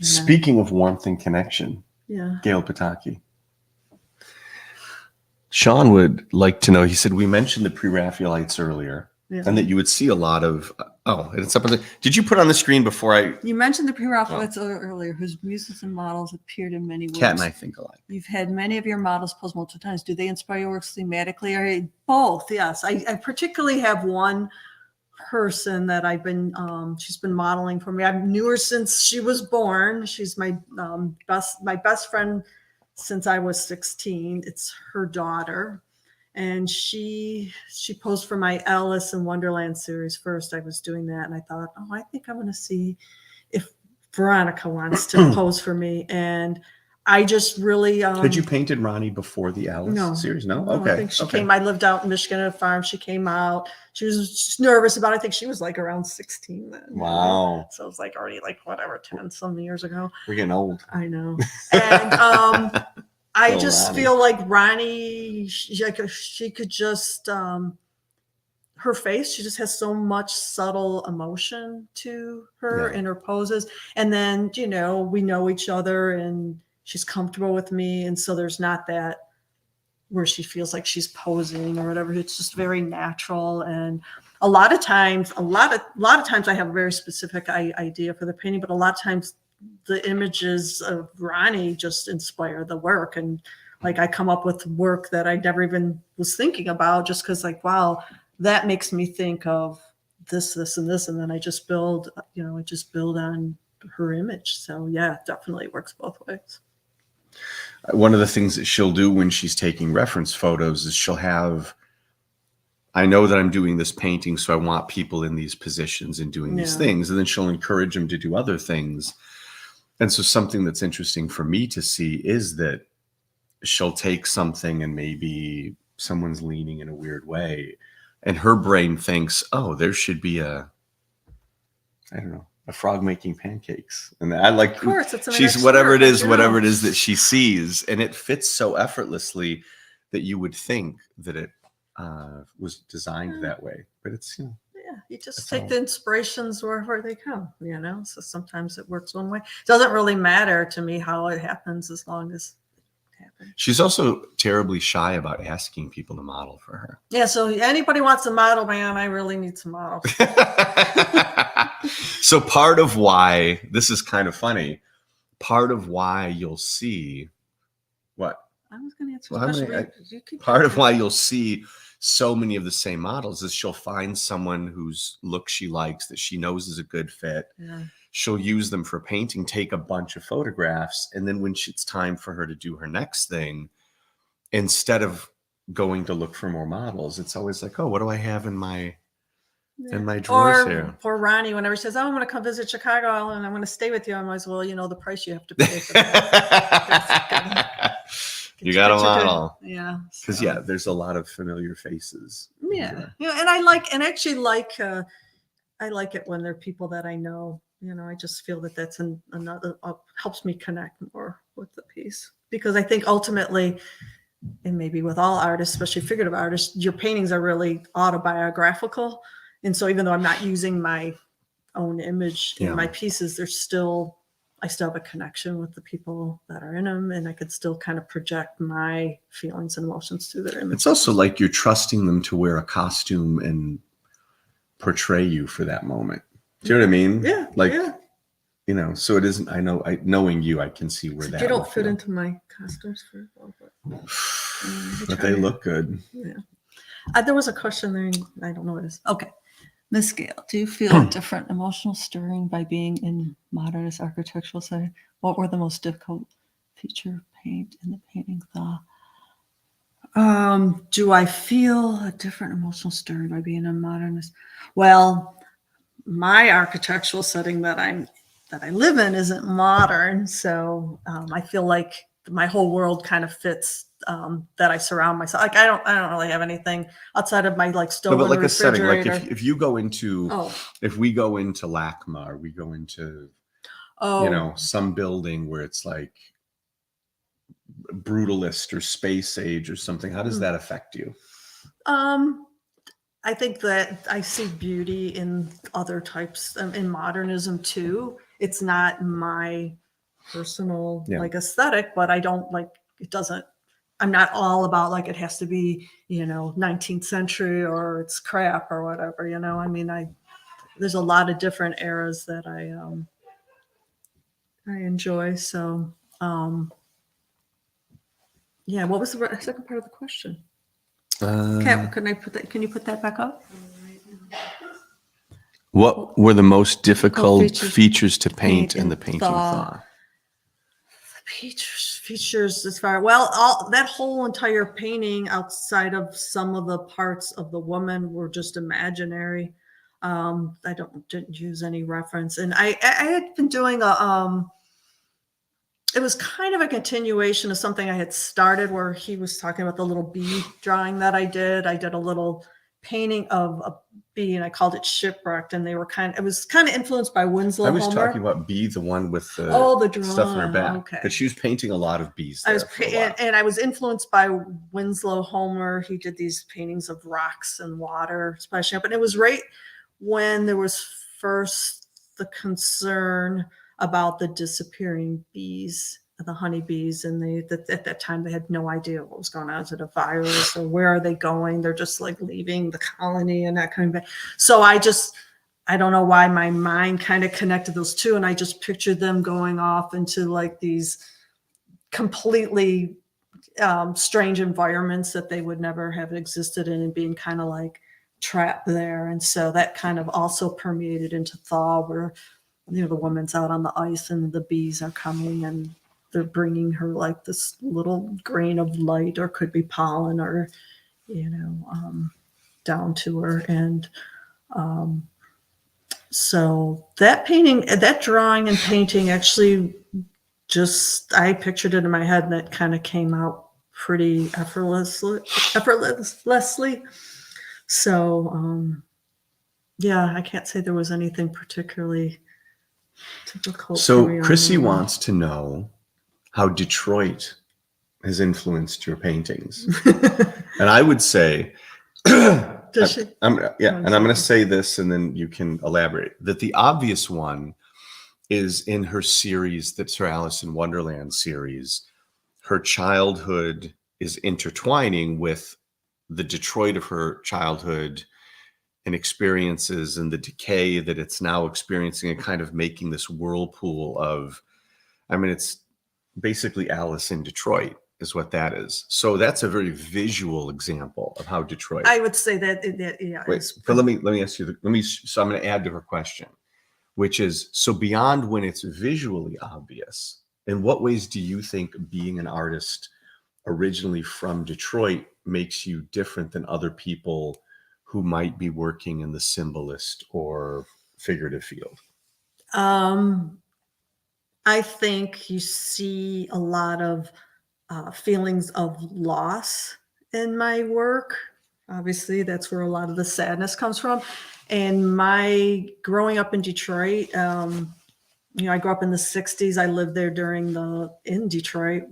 Speaking of warmth and connection, Gail Potocki. Sean would like to know, he said, we mentioned the pre-Raphaelites earlier, and that you would see a lot of, it's up on the, did you put on the screen before You mentioned the pre-Raphaelites earlier, whose muses and models appeared in many works. Kat and I think alike. You've had many of your models pose multiple times. Do they inspire your works thematically, or both? Yes. I particularly have one person that I've been, she's been modeling for me. I've knew her since she was born. She's my best friend since I was 16. It's her daughter. and she posed for my Alice in Wonderland series first. I was doing that, and I thought, oh, I think I'm going to see if Veronica wants to pose for me. And I just really Had you painted Ronnie before the Alice series? No? Okay. I think she came. I lived out in Michigan at a farm. She came out. She was just nervous about it. I think she was like around 16 then. Wow. So it was like already like whatever 10 some years ago. We're getting old. I know. And I just feel like Ronnie, she could just her face, she just has so much subtle emotion to her in her poses. And then, you know, we know each other and she's comfortable with me. And so there's not that where she feels like she's posing or whatever. It's just very natural. And a lot of times I have a very specific idea for the painting, but a lot of times the images of Ronnie just inspire the work. And like, I come up with work that I never even was thinking about, just because like, wow, that makes me think of this, and this. And then I just build, you know, on her image. So yeah, definitely works both ways. One of the things that she'll do when she's taking reference photos is she'll have, I know that I'm doing this painting, so I want people in these positions and doing these things. And then she'll encourage them to do other things. And so something that's interesting for me to see is that she'll take something and maybe someone's leaning in a weird way, and her brain thinks, oh, there should be a frog making pancakes. And I like, of course, it's she's whatever it is that she sees. And it fits so effortlessly that you would think that it was designed that way. But it's, you know. Yeah, you just take the inspirations wherever they come, you know. So sometimes it works one way. It doesn't really matter to me how it happens as long as it happens. She's also terribly shy about asking people to model for her. Yeah, so anybody wants a model, man, I really need some models. So part of why, this is kind of funny, part of why you'll see what? I was going to answer the question. Part of why you'll see so many of the same models is she'll find someone whose look she likes, that she knows is a good fit. Yeah. She'll use them for painting, take a bunch of photographs, and then when it's time for her to do her next thing, instead of going to look for more models, it's always like, oh, what do I have in my drawers here? Poor Ronnie, whenever she says, oh, I'm going to come visit Chicago and I'm going to stay with you, I'm always, well, you know, the price you have to pay for that. You got a model. Yeah. Because there's a lot of familiar faces. Yeah. Yeah. And I actually like it when they're people that I know. You know, I just feel that that's another helps me connect more with the piece, because I think ultimately, and maybe with all artists, especially figurative artists, your paintings are really autobiographical. And so even though I'm not using my own image in my pieces, I still have a connection with the people that are in them, and I could still kind of project my feelings and emotions through their image. It's also like you're trusting them to wear a costume and portray you for that moment. Do you know what I mean? Yeah. Like, you know, so it isn't, knowing you, I can see where that you don't fit into my costumes very well, but they look good. Yeah. There was a question there, and I don't know what it is. Okay. Miss Gail, do you feel a different emotional stirring by being in modernist architectural setting? What were the most difficult feature paint in the painting thaw? Do I feel a different emotional stirring by being a modernist? Well, my architectural setting that I live in isn't modern, so I feel like my whole world kind of fits that I surround myself. Like I don't really have anything outside of my like stove. No, but like a setting, like if you go into if we go into LACMA, or we go into you know, some building where it's like brutalist or space age or something, how does that affect you? I think that I see beauty in other types, in modernism too. It's not my personal like aesthetic, but I don't like, it doesn't, I'm not all about like, it has to be, you know, 19th century or it's crap or whatever, you know. I mean, there's a lot of different eras that I enjoy. So, yeah. What was the second part of the question? Can you put that back up? What were the most difficult features to paint in the painting thaw? Features features as far, well, all that whole entire painting outside of some of the parts of the woman were just imaginary. I didn't use any reference, and I had been doing it was kind of a continuation of something I had started where he was talking about the little bee drawing that I did. I did a little painting of a bee and I called it Shipwrecked, and it was kind of influenced by Winslow I was Homer. talking about Bee, the one with the, the stuff in her back. Okay. But she was painting a lot of bees there and I was influenced by Winslow Homer. He did these paintings of rocks and water splashing up. And it was right when there was first the concern about the disappearing bees, the honeybees, and at that time they had no idea what was going on. Is it a virus or where are they going? They're just like leaving the colony and that kind of thing. So I don't know why my mind kind of connected those two, and I just pictured them going off into like these completely strange environments that they would never have existed in, and being kind of like trapped there. And so that kind of also permeated into Thaw, where the woman's out on the ice and the bees are coming and they're bringing her like this little grain of light, or could be pollen, or down to her. And so that drawing and painting actually I pictured it in my head, and it kind of came out pretty effortlessly. So I can't say there was anything particularly difficult. So Chrissy wants to know how Detroit has influenced your paintings. And I would say, Does she? I'm going to say this and then you can elaborate, that the obvious one is in her series, that's her Alice in Wonderland series. Her childhood is intertwining with the Detroit of her childhood and experiences and the decay that it's now experiencing, and kind of making this whirlpool of, it's basically Alice in Detroit is what that is. So that's a very visual example of how Detroit. I would say that Wait, but let me ask you, so I'm going to add to her question, which is, so beyond when it's visually obvious, in what ways do you think being an artist originally from Detroit makes you different than other people who might be working in the symbolist or figurative field? I think you see a lot of feelings of loss in my work. Obviously, that's where a lot of the sadness comes from. And my growing up in Detroit, I grew up in the 60s. I lived there in Detroit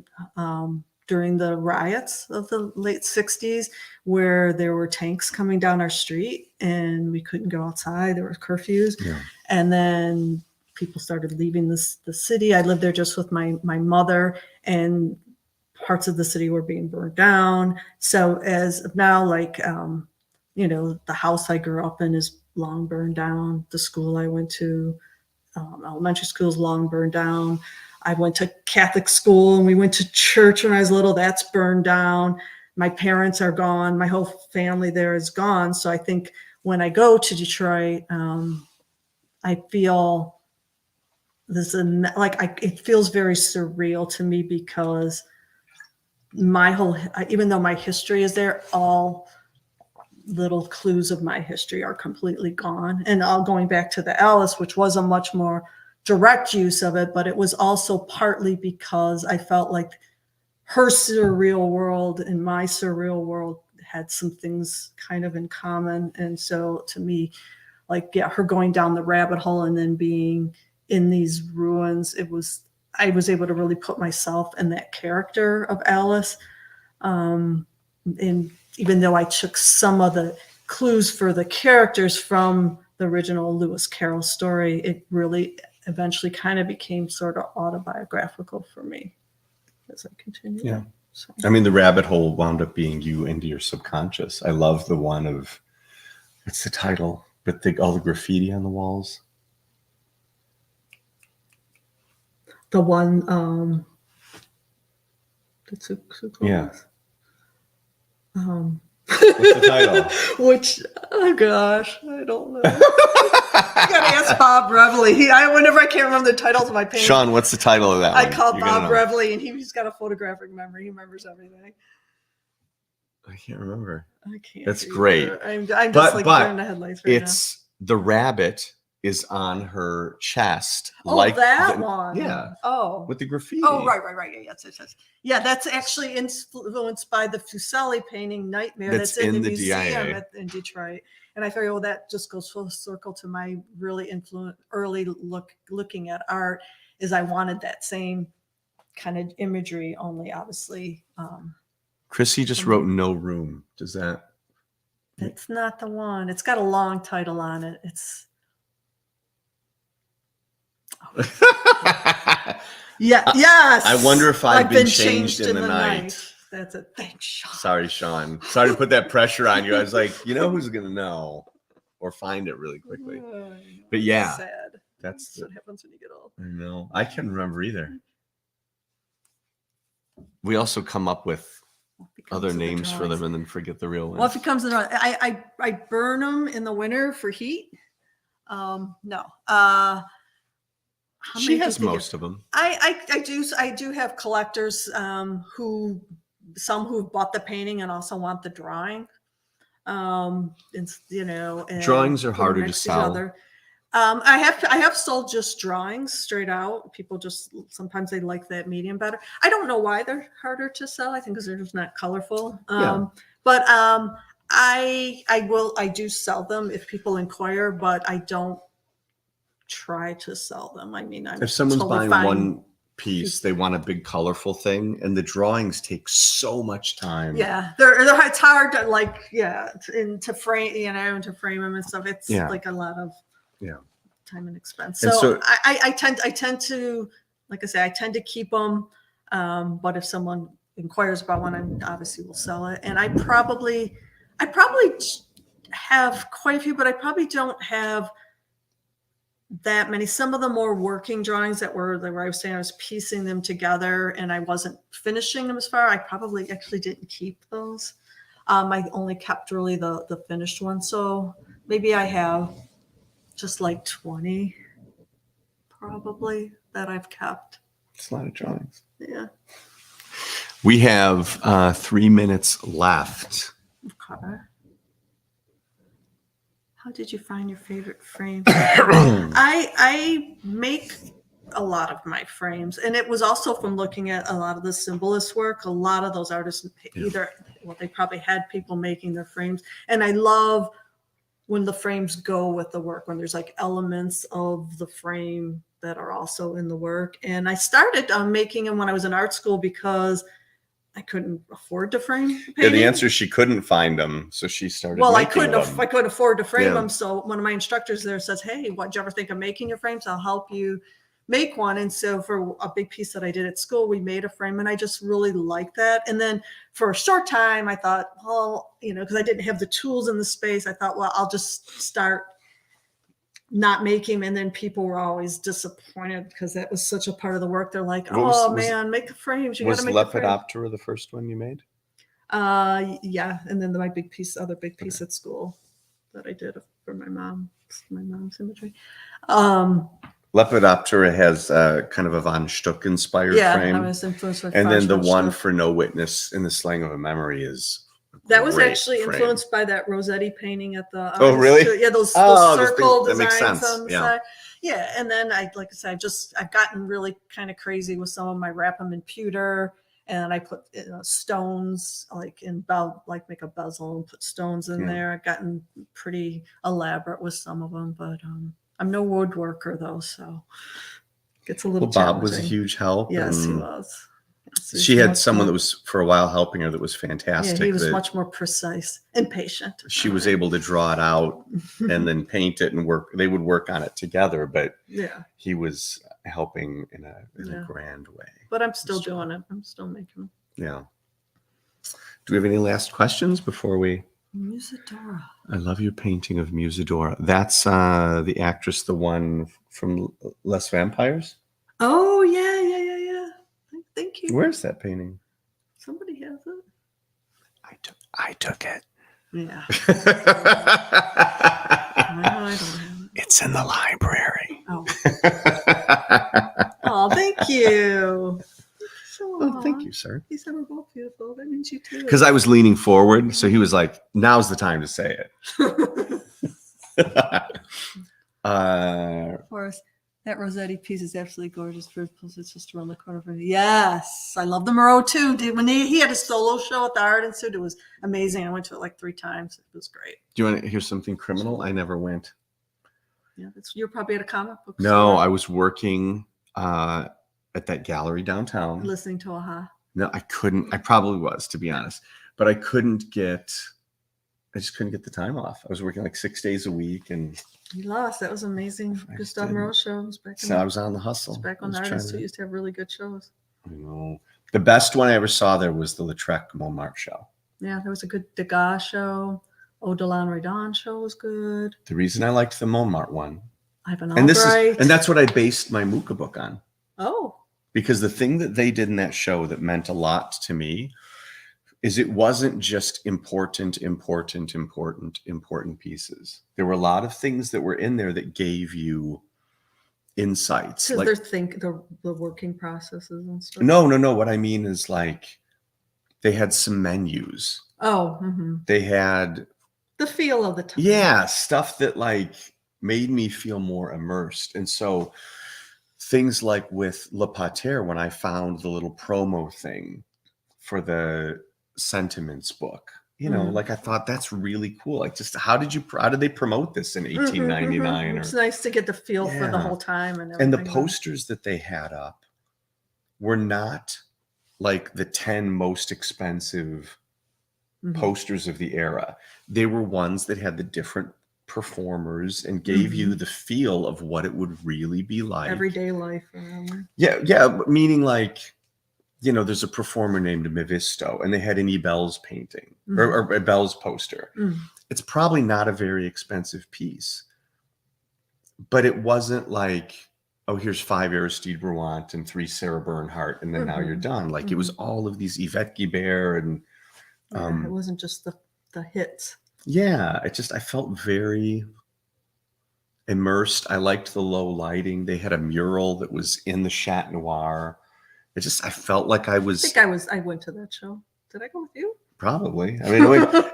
during the riots of the late 60s, where there were tanks coming down our street and we couldn't go outside. There were curfews. Yeah. And then people started leaving the city. I lived there just with my mother, and parts of the city were being burned down. So as of now, the house I grew up in is long burned down. The school I went to, elementary school, is long burned down. I went to Catholic school and we went to church when I was little. That's burned down. My parents are gone. My whole family there is gone. So I think when I go to Detroit, I feel it feels very surreal to me, because even though my history is there, all little clues of my history are completely gone. And all going back to the Alice, which was a much more direct use of it, but it was also partly because I felt like her surreal world and my surreal world had some things kind of in common. And so to me, her going down the rabbit hole and then being in these ruins, I was able to really put myself in that character of Alice. And even though I took some of the clues for the characters from the original Lewis Carroll story, it really eventually kind of became sort of autobiographical for me as I continue. Yeah. So. The rabbit hole wound up being you into your subconscious. I love the one of, what's the title? But all the graffiti on the walls. The one, that's so cool. Yeah. What's the title? Which, oh gosh, I don't know. I gotta ask Bob Reveley. Whenever I can't remember the titles of my paintings. Sean, what's the title of that one? I call Bob Reveley, and he's got a photographic memory. He remembers everything. I can't remember. I can't. That's great. I'm just like burning the headlights right now. The rabbit is on her chest. Oh, that one. Yeah. Oh. With the graffiti. Oh, right. Yeah, yes. Yeah, that's actually influenced by the Fuseli painting Nightmare that's in the museum in Detroit. And I figured, well, that just goes full circle to my really early looking at art, is I wanted that same kind of imagery, only obviously. Chrissy just wrote No Room. Does that? It's not the one. It's got a long title on it. It's. Yeah. Yes. I wonder if I've been changed in the night. That's it. Thanks, Sean. Sorry, Sean. Sorry to put that pressure on you. I was like, who's gonna know or find it really quickly. But yeah, sad. That's what happens when you get old. I know. I can't remember either. We also come up with other names for them and then forget the real ones. Well, if it comes to the I burn them in the winter for heat. No. She has most of them. I do have collectors who've bought the painting and also want the drawing. And drawings are harder to sell. I have sold just drawings straight out. People just sometimes they like that medium better. I don't know why they're harder to sell. I think because they're just not colorful. But I do sell them if people inquire, but I don't try to sell them. I mean, if someone's buying one piece, they want a big colorful thing, and the drawings take so much time. Yeah, it's hard to to frame them and stuff. It's like a lot of time and expense. So I tend to, like I say, I tend to keep them. But if someone inquires about one, I obviously will sell it. And I probably have quite a few, but I probably don't have that many. Some of the more working drawings where I was saying I was piecing them together and I wasn't finishing them as far, I probably actually didn't keep those. I only kept really the finished ones. So maybe I have just like 20 probably that I've kept. It's a lot of drawings. Yeah. We have 3 minutes left. Okay. How did you find your favorite frame? I make a lot of my frames, and it was also from looking at a lot of the Symbolist work. A lot of those artists they probably had people making their frames, and I love when the frames go with the work, when there's like elements of the frame that are also in the work. And I started making them when I was in art school because I couldn't afford to frame painting. Yeah, the answer is she couldn't find them, so she started. Well, I couldn't afford to frame them. So one of my instructors there says, "Hey, did you ever think of making your frames? I'll help you make one." And so for a big piece that I did at school, we made a frame, and I just really liked that. And then for a short time, I thought, well, because I didn't have the tools in the space, I thought, well, I'll just start not making them. And then people were always disappointed because that was such a part of the work. They're like, make the frames. You got to make the frames. Was Lepidoptera the first one you made? Yeah. And then my other big piece at school that I did for my mom's imagery. Lepidoptera has kind of a Von Stuck inspired frame. I was influenced by and then the one for No Witness in the Slang of a Memory is that was actually influenced by that Rossetti painting at the oh really yeah those circle designs that makes sense. On the side. Yeah, and then I've gotten really kind of crazy with some of my wrap them in pewter, and I put stones make a bezel and put stones in there. I've gotten pretty elaborate with some of them, but I'm no woodworker though, so it gets a little Bob was a huge help. Yes, he was. She had someone that was for a while helping her that was fantastic. Yeah, he was much more precise and patient. She was able to draw it out and then paint it and work. They would work on it together, but he was helping in a grand way. But I'm still doing it. I'm still making them. Yeah. Do we have any last questions before we? Musadora. I love your painting of Musadora. That's the actress, the one from Les Vampires. Oh yeah. Thank you. Where's that painting? Somebody has it. I took it. Yeah. I don't have it. It's in the library. Oh. Oh, thank you. Oh, thank you, sir. He said we're both beautiful. That means you too. Because I was leaning forward, so he was like, "Now's the time to say it." Of course, that Rossetti piece is absolutely gorgeous. It's just around the corner from me. Yes, I love the Moreau too. When he had a solo show at the Art Institute, it was amazing. I went to it like 3 times. It was great. Do you want to hear something criminal? I never went. Yeah, you're probably at a comic book No, store. I was working at that gallery downtown. Listening to Aha. No, I couldn't. I probably was, to be honest, but I just couldn't get the time off. I was working like 6 days a week, and You lost. That was amazing. I Gustav didn't. Moreau shows back. So I was on the hustle. Back when the I was Art trying Institute used to have really good shows. You know, the best one I ever saw there was the Lautrec Montmartre show. Yeah, there was a good Degas show. Odelon Redon show was good. The reason I liked the Montmartre one, Ivan and Albright. that's what I based my Mucha book on. Oh. Because the thing that they did in that show that meant a lot to me is it wasn't just important pieces. There were a lot of things that were in there that gave you insights. Because Like, the working processes and stuff. no. What I mean is, like, they had some menus. Oh. They had The feel of the time. Yeah, stuff that like made me feel more immersed. And so things like with Le Pater, when I found the little promo thing for the Sentiments book, you know, like I thought that's really cool. Like, just how did they promote this in 1899? It's nice to get the feel for the whole time and the posters that they had up were not like the 10 most expensive posters of the era. They were ones that had the different performers and gave you the feel of what it would really be like. Everyday life. Yeah. Meaning, like, you know, there's a performer named Mephisto, and they had an Ebel's painting or a Bell's poster. It's probably not a very expensive piece, but it wasn't like, oh, here's 5 Aristide Bruant and 3 Sarah Bernhardt, and then now you're done. Like, it was all of these Yvette Guibert and it wasn't just the hits. Yeah, I felt very immersed. I liked the low lighting. They had a mural that was in the Chat Noir. I felt like I went to that show. Did I go with you? Probably. I mean,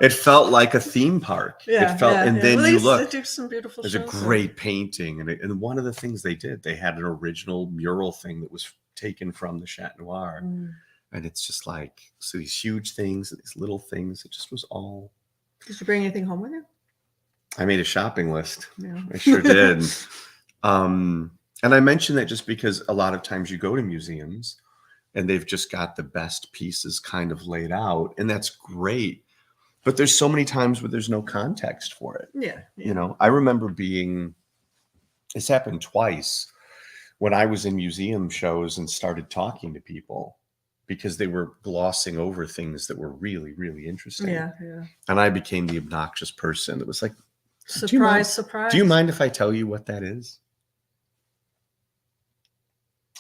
it felt like a theme park. Yeah, it felt, and then you look. They do some beautiful there's shows. A great painting, and one of the things they did, they had an original mural thing that was taken from the Chat Noir. And it's just like, so these huge things, these little things, it just was all. Did you bring anything home with you? I made a shopping list. Yeah. I sure did. And I mention that just because a lot of times you go to museums and they've just got the best pieces kind of laid out, and that's great. But there's so many times where there's no context for it. Yeah. You know, I remember this happened twice when I was in museum shows and started talking to people, because they were glossing over things that were really, really interesting. Yeah. And I became the obnoxious person that was like, surprise. Do you mind if I tell you what that is?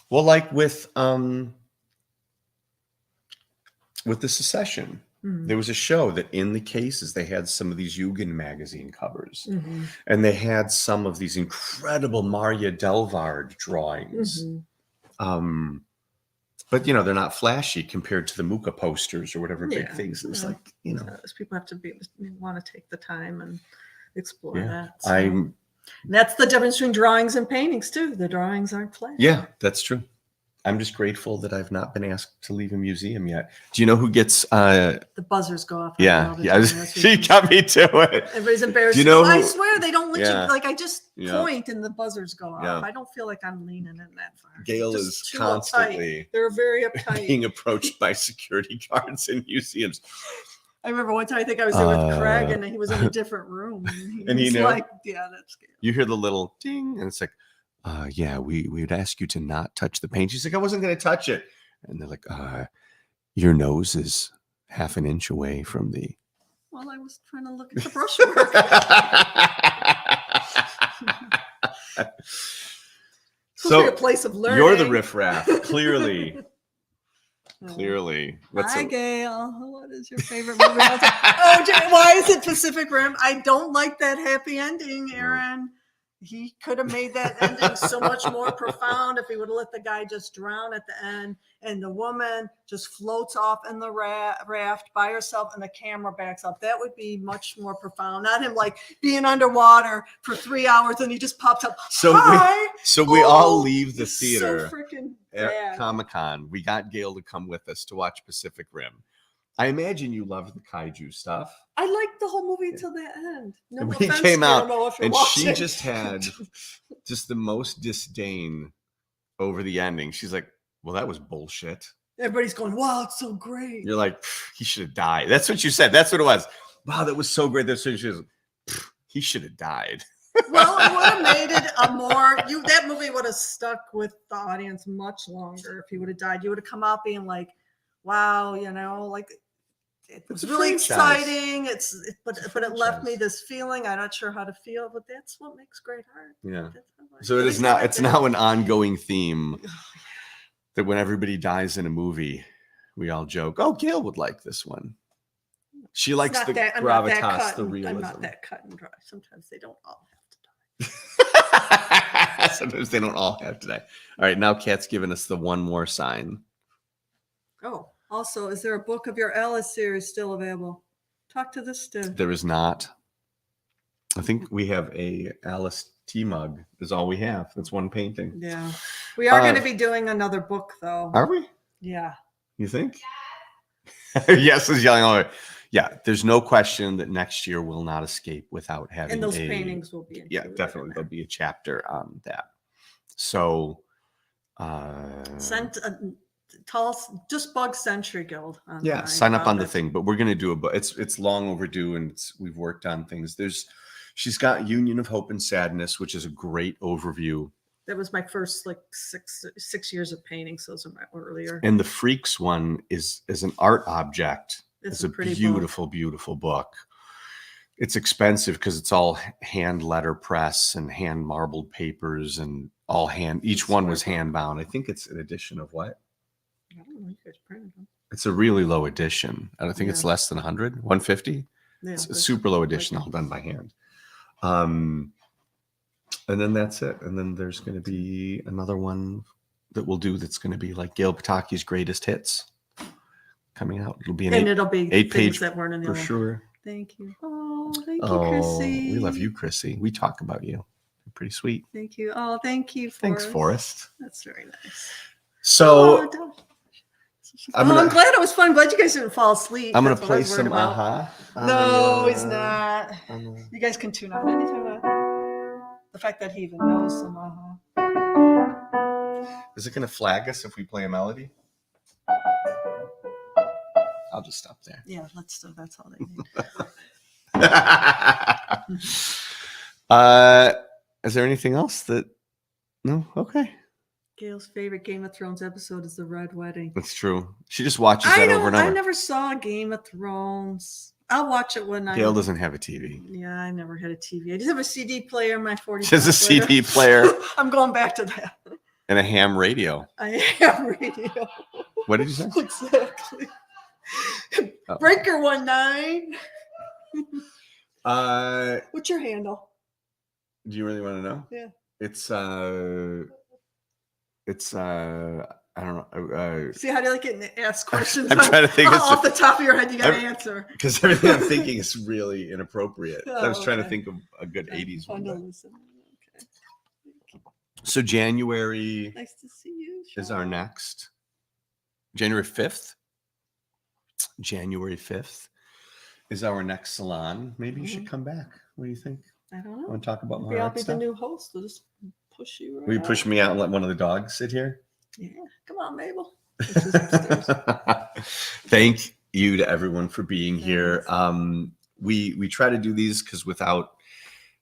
Well, like with the Secession, there was a show that in the cases, they had some of these Jugend magazine covers, and they had some of these incredible Maria Delvard drawings. But, you know, they're not flashy compared to the Mucha posters or whatever big things. It was like, you know. People have to want to take the time and explore that. So. That's the difference between drawings and paintings, too. The drawings aren't flashy. Yeah, that's true. I'm just grateful that I've not been asked to leave a museum yet. Do you know who gets... the buzzers go off. Yeah. She got me to it. Everybody's embarrassed. Do you know I swear they don't let you... Like, I just point and the buzzers go off. Yeah. I don't feel like I'm leaning in that far. Gail is constantly... They're very uptight. Being approached by security guards in museums. I remember one time, I think I was there with Craig, and he was in a different room. And he knew? Like, yeah, that's scary. You hear the little ding, and it's like, yeah, we would ask you to not touch the paint. She's like, I wasn't going to touch it. And they're like, your nose is half an inch away from the... Well, I was trying to look at the brushwork. So a place of learning. You're the riffraff, clearly. Clearly. Hi, Gail. What is your favorite movie? Why is it Pacific Rim? I don't like that happy ending, Aaron. He could have made that ending so much more profound if he would have let the guy just drown at the end and the woman just floats off in the raft by herself and the camera backs up. That would be much more profound. Not him like being underwater for 3 hours and he just pops up. We all leave the theater so freaking at Comic-Con. We got Gail to come with us to watch Pacific Rim. I imagine you loved the kaiju stuff. I liked the whole movie until the end. No we came out and she just had just the most disdain over the ending. She's like, well, that was bullshit. Everybody's going, wow, it's so great. You're like, he should have died. That's what you said. That's what it was. Wow, that was so great. That's what she was. He should have died. Well, it would have made it a more that movie would have stuck with the audience much longer if he would have died. You would have come out being like, wow, like it was really exciting. But it left me this feeling. I'm not sure how to feel, but that's what makes great art. Yeah. So it is now. It's now an ongoing theme that when everybody dies in a movie, we all joke, "Oh, Gail would like this one." She likes the gravitas, the realism. I'm not that cut and dry. Sometimes they don't all have to die. Sometimes they don't all have to die. All right, now Kat's giving us the one more sign. Oh, also, is there a book of your Alice series still available? Talk to this dude. There is not. I think we have a Alice tea mug is all we have. That's one painting. Yeah. We are going to be doing another book, though. Are we? Yeah. You think? Yes is yelling over. Yeah, there's no question that next year will not escape without having and those paintings will be definitely there'll be a chapter on that. So just bug Century Guild. Sign up on the thing, but we're gonna do it's long overdue and we've worked on things. She's got Union of Hope and Sadness, which is a great overview. That was my first 6 years of painting, so those are my earlier. And the Freaks one is an art object. It's a beautiful, beautiful book. It's expensive because it's all hand letter press and hand marbled papers and all hand. Each one was hand bound. I think it's an edition of what? I don't know. You guys printed them. It's a really low edition. I don't think it's less than 100, 150. Yeah, it's a super low edition, all done by hand. And then that's it. And then there's going to be another one that we'll do that's going to be like Gail Potocki's greatest hits coming out. It'll be it'll be 8-page that weren't in the for sure. Thank you. Oh, thank you, Chrissy. We love you, Chrissy. We talk about you. You're pretty sweet. Thank you. Oh, thank you, Forrest. Thanks, Forrest. That's very nice. So I'm glad it was fun. I'm glad you guys didn't fall asleep. I'm going to play some Aha. No, he's not. You guys can tune out anytime. The fact that he even knows some Aha. Is it going to flag us if we play a melody? I'll just stop there. Yeah, let's do. That's all they need. Is there anything else that? No. Okay. Gail's favorite Game of Thrones episode is the Red Wedding. That's true. She just watches that over and over. I never saw Game of Thrones. I'll watch it when Gail doesn't have a TV. Yeah, I never had a TV. I just have a CD player in my 40. She has a CD player. I'm going back to that. And a ham radio. A ham radio. What did you say? Exactly. Oh. Breaker 19. What's your handle? Do you really want to know? Yeah. It's I don't know. See how do you like getting asked questions? I'm trying to think off the top of your head. You got to answer because everything I'm thinking is really inappropriate. I was trying to think of a good 80s one. Okay. So January. Nice to see you. Is our next January 5th. January 5th is our next salon. Maybe you should come back. What do you think? I don't know. Want to talk about more? Maybe I'll be the new host. We'll just push you. Right Will you push me out and let one of the dogs sit here? Yeah. Come on, Mabel. Thank you to everyone for being here. We try to do these because without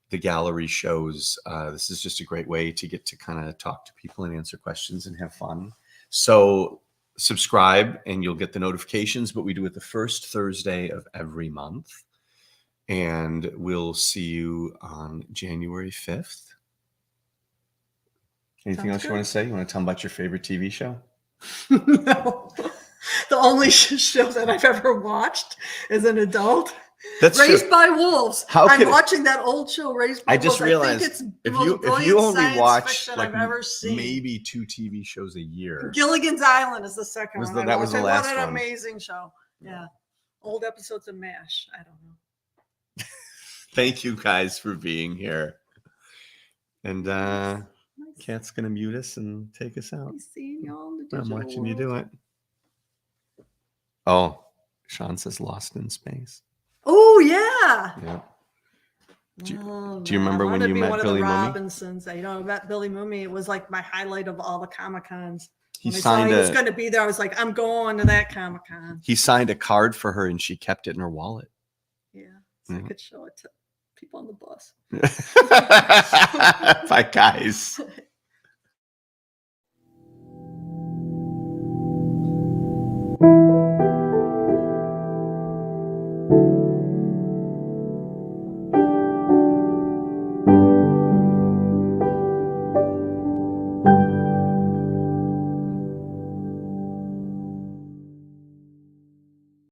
the gallery shows, this is just a great way to get to kind of talk to people and answer questions and have fun. So subscribe and you'll get the notifications, but we do it the first Thursday of every month. And we'll see you on January 5th. Anything else you want to say? You want to tell them about your favorite TV show? No. only show that I've ever watched as an adult. That's Raised true. by Wolves. I'm watching that old show, Raised by I Wolves. just realized I think it's the if most you only science watch fiction like I've ever seen. maybe 2 TV shows a year. Gilligan's Island is the second one. That was the last one. What an amazing show. Yeah. Old episodes of MASH. I don't know. Thank you guys for being here. And Nice. Kat's gonna mute us and take us out. Nice seeing y'all in the digital I'm watching you world. do it. Oh, Sean says Lost in Space. Oh yeah. Yeah. Do you Man, remember I when wanted you to be met one of Billy the Mumy? Robinsons? You know, I met Billy Mumy. It was like my highlight of all the Comic-Cons. He When I saw signed he was going to be there, I was like, I'm going to that Comic-Con. He signed a card for her and she kept it in her wallet. Yeah, so I could show it to people on the bus. Bye, guys.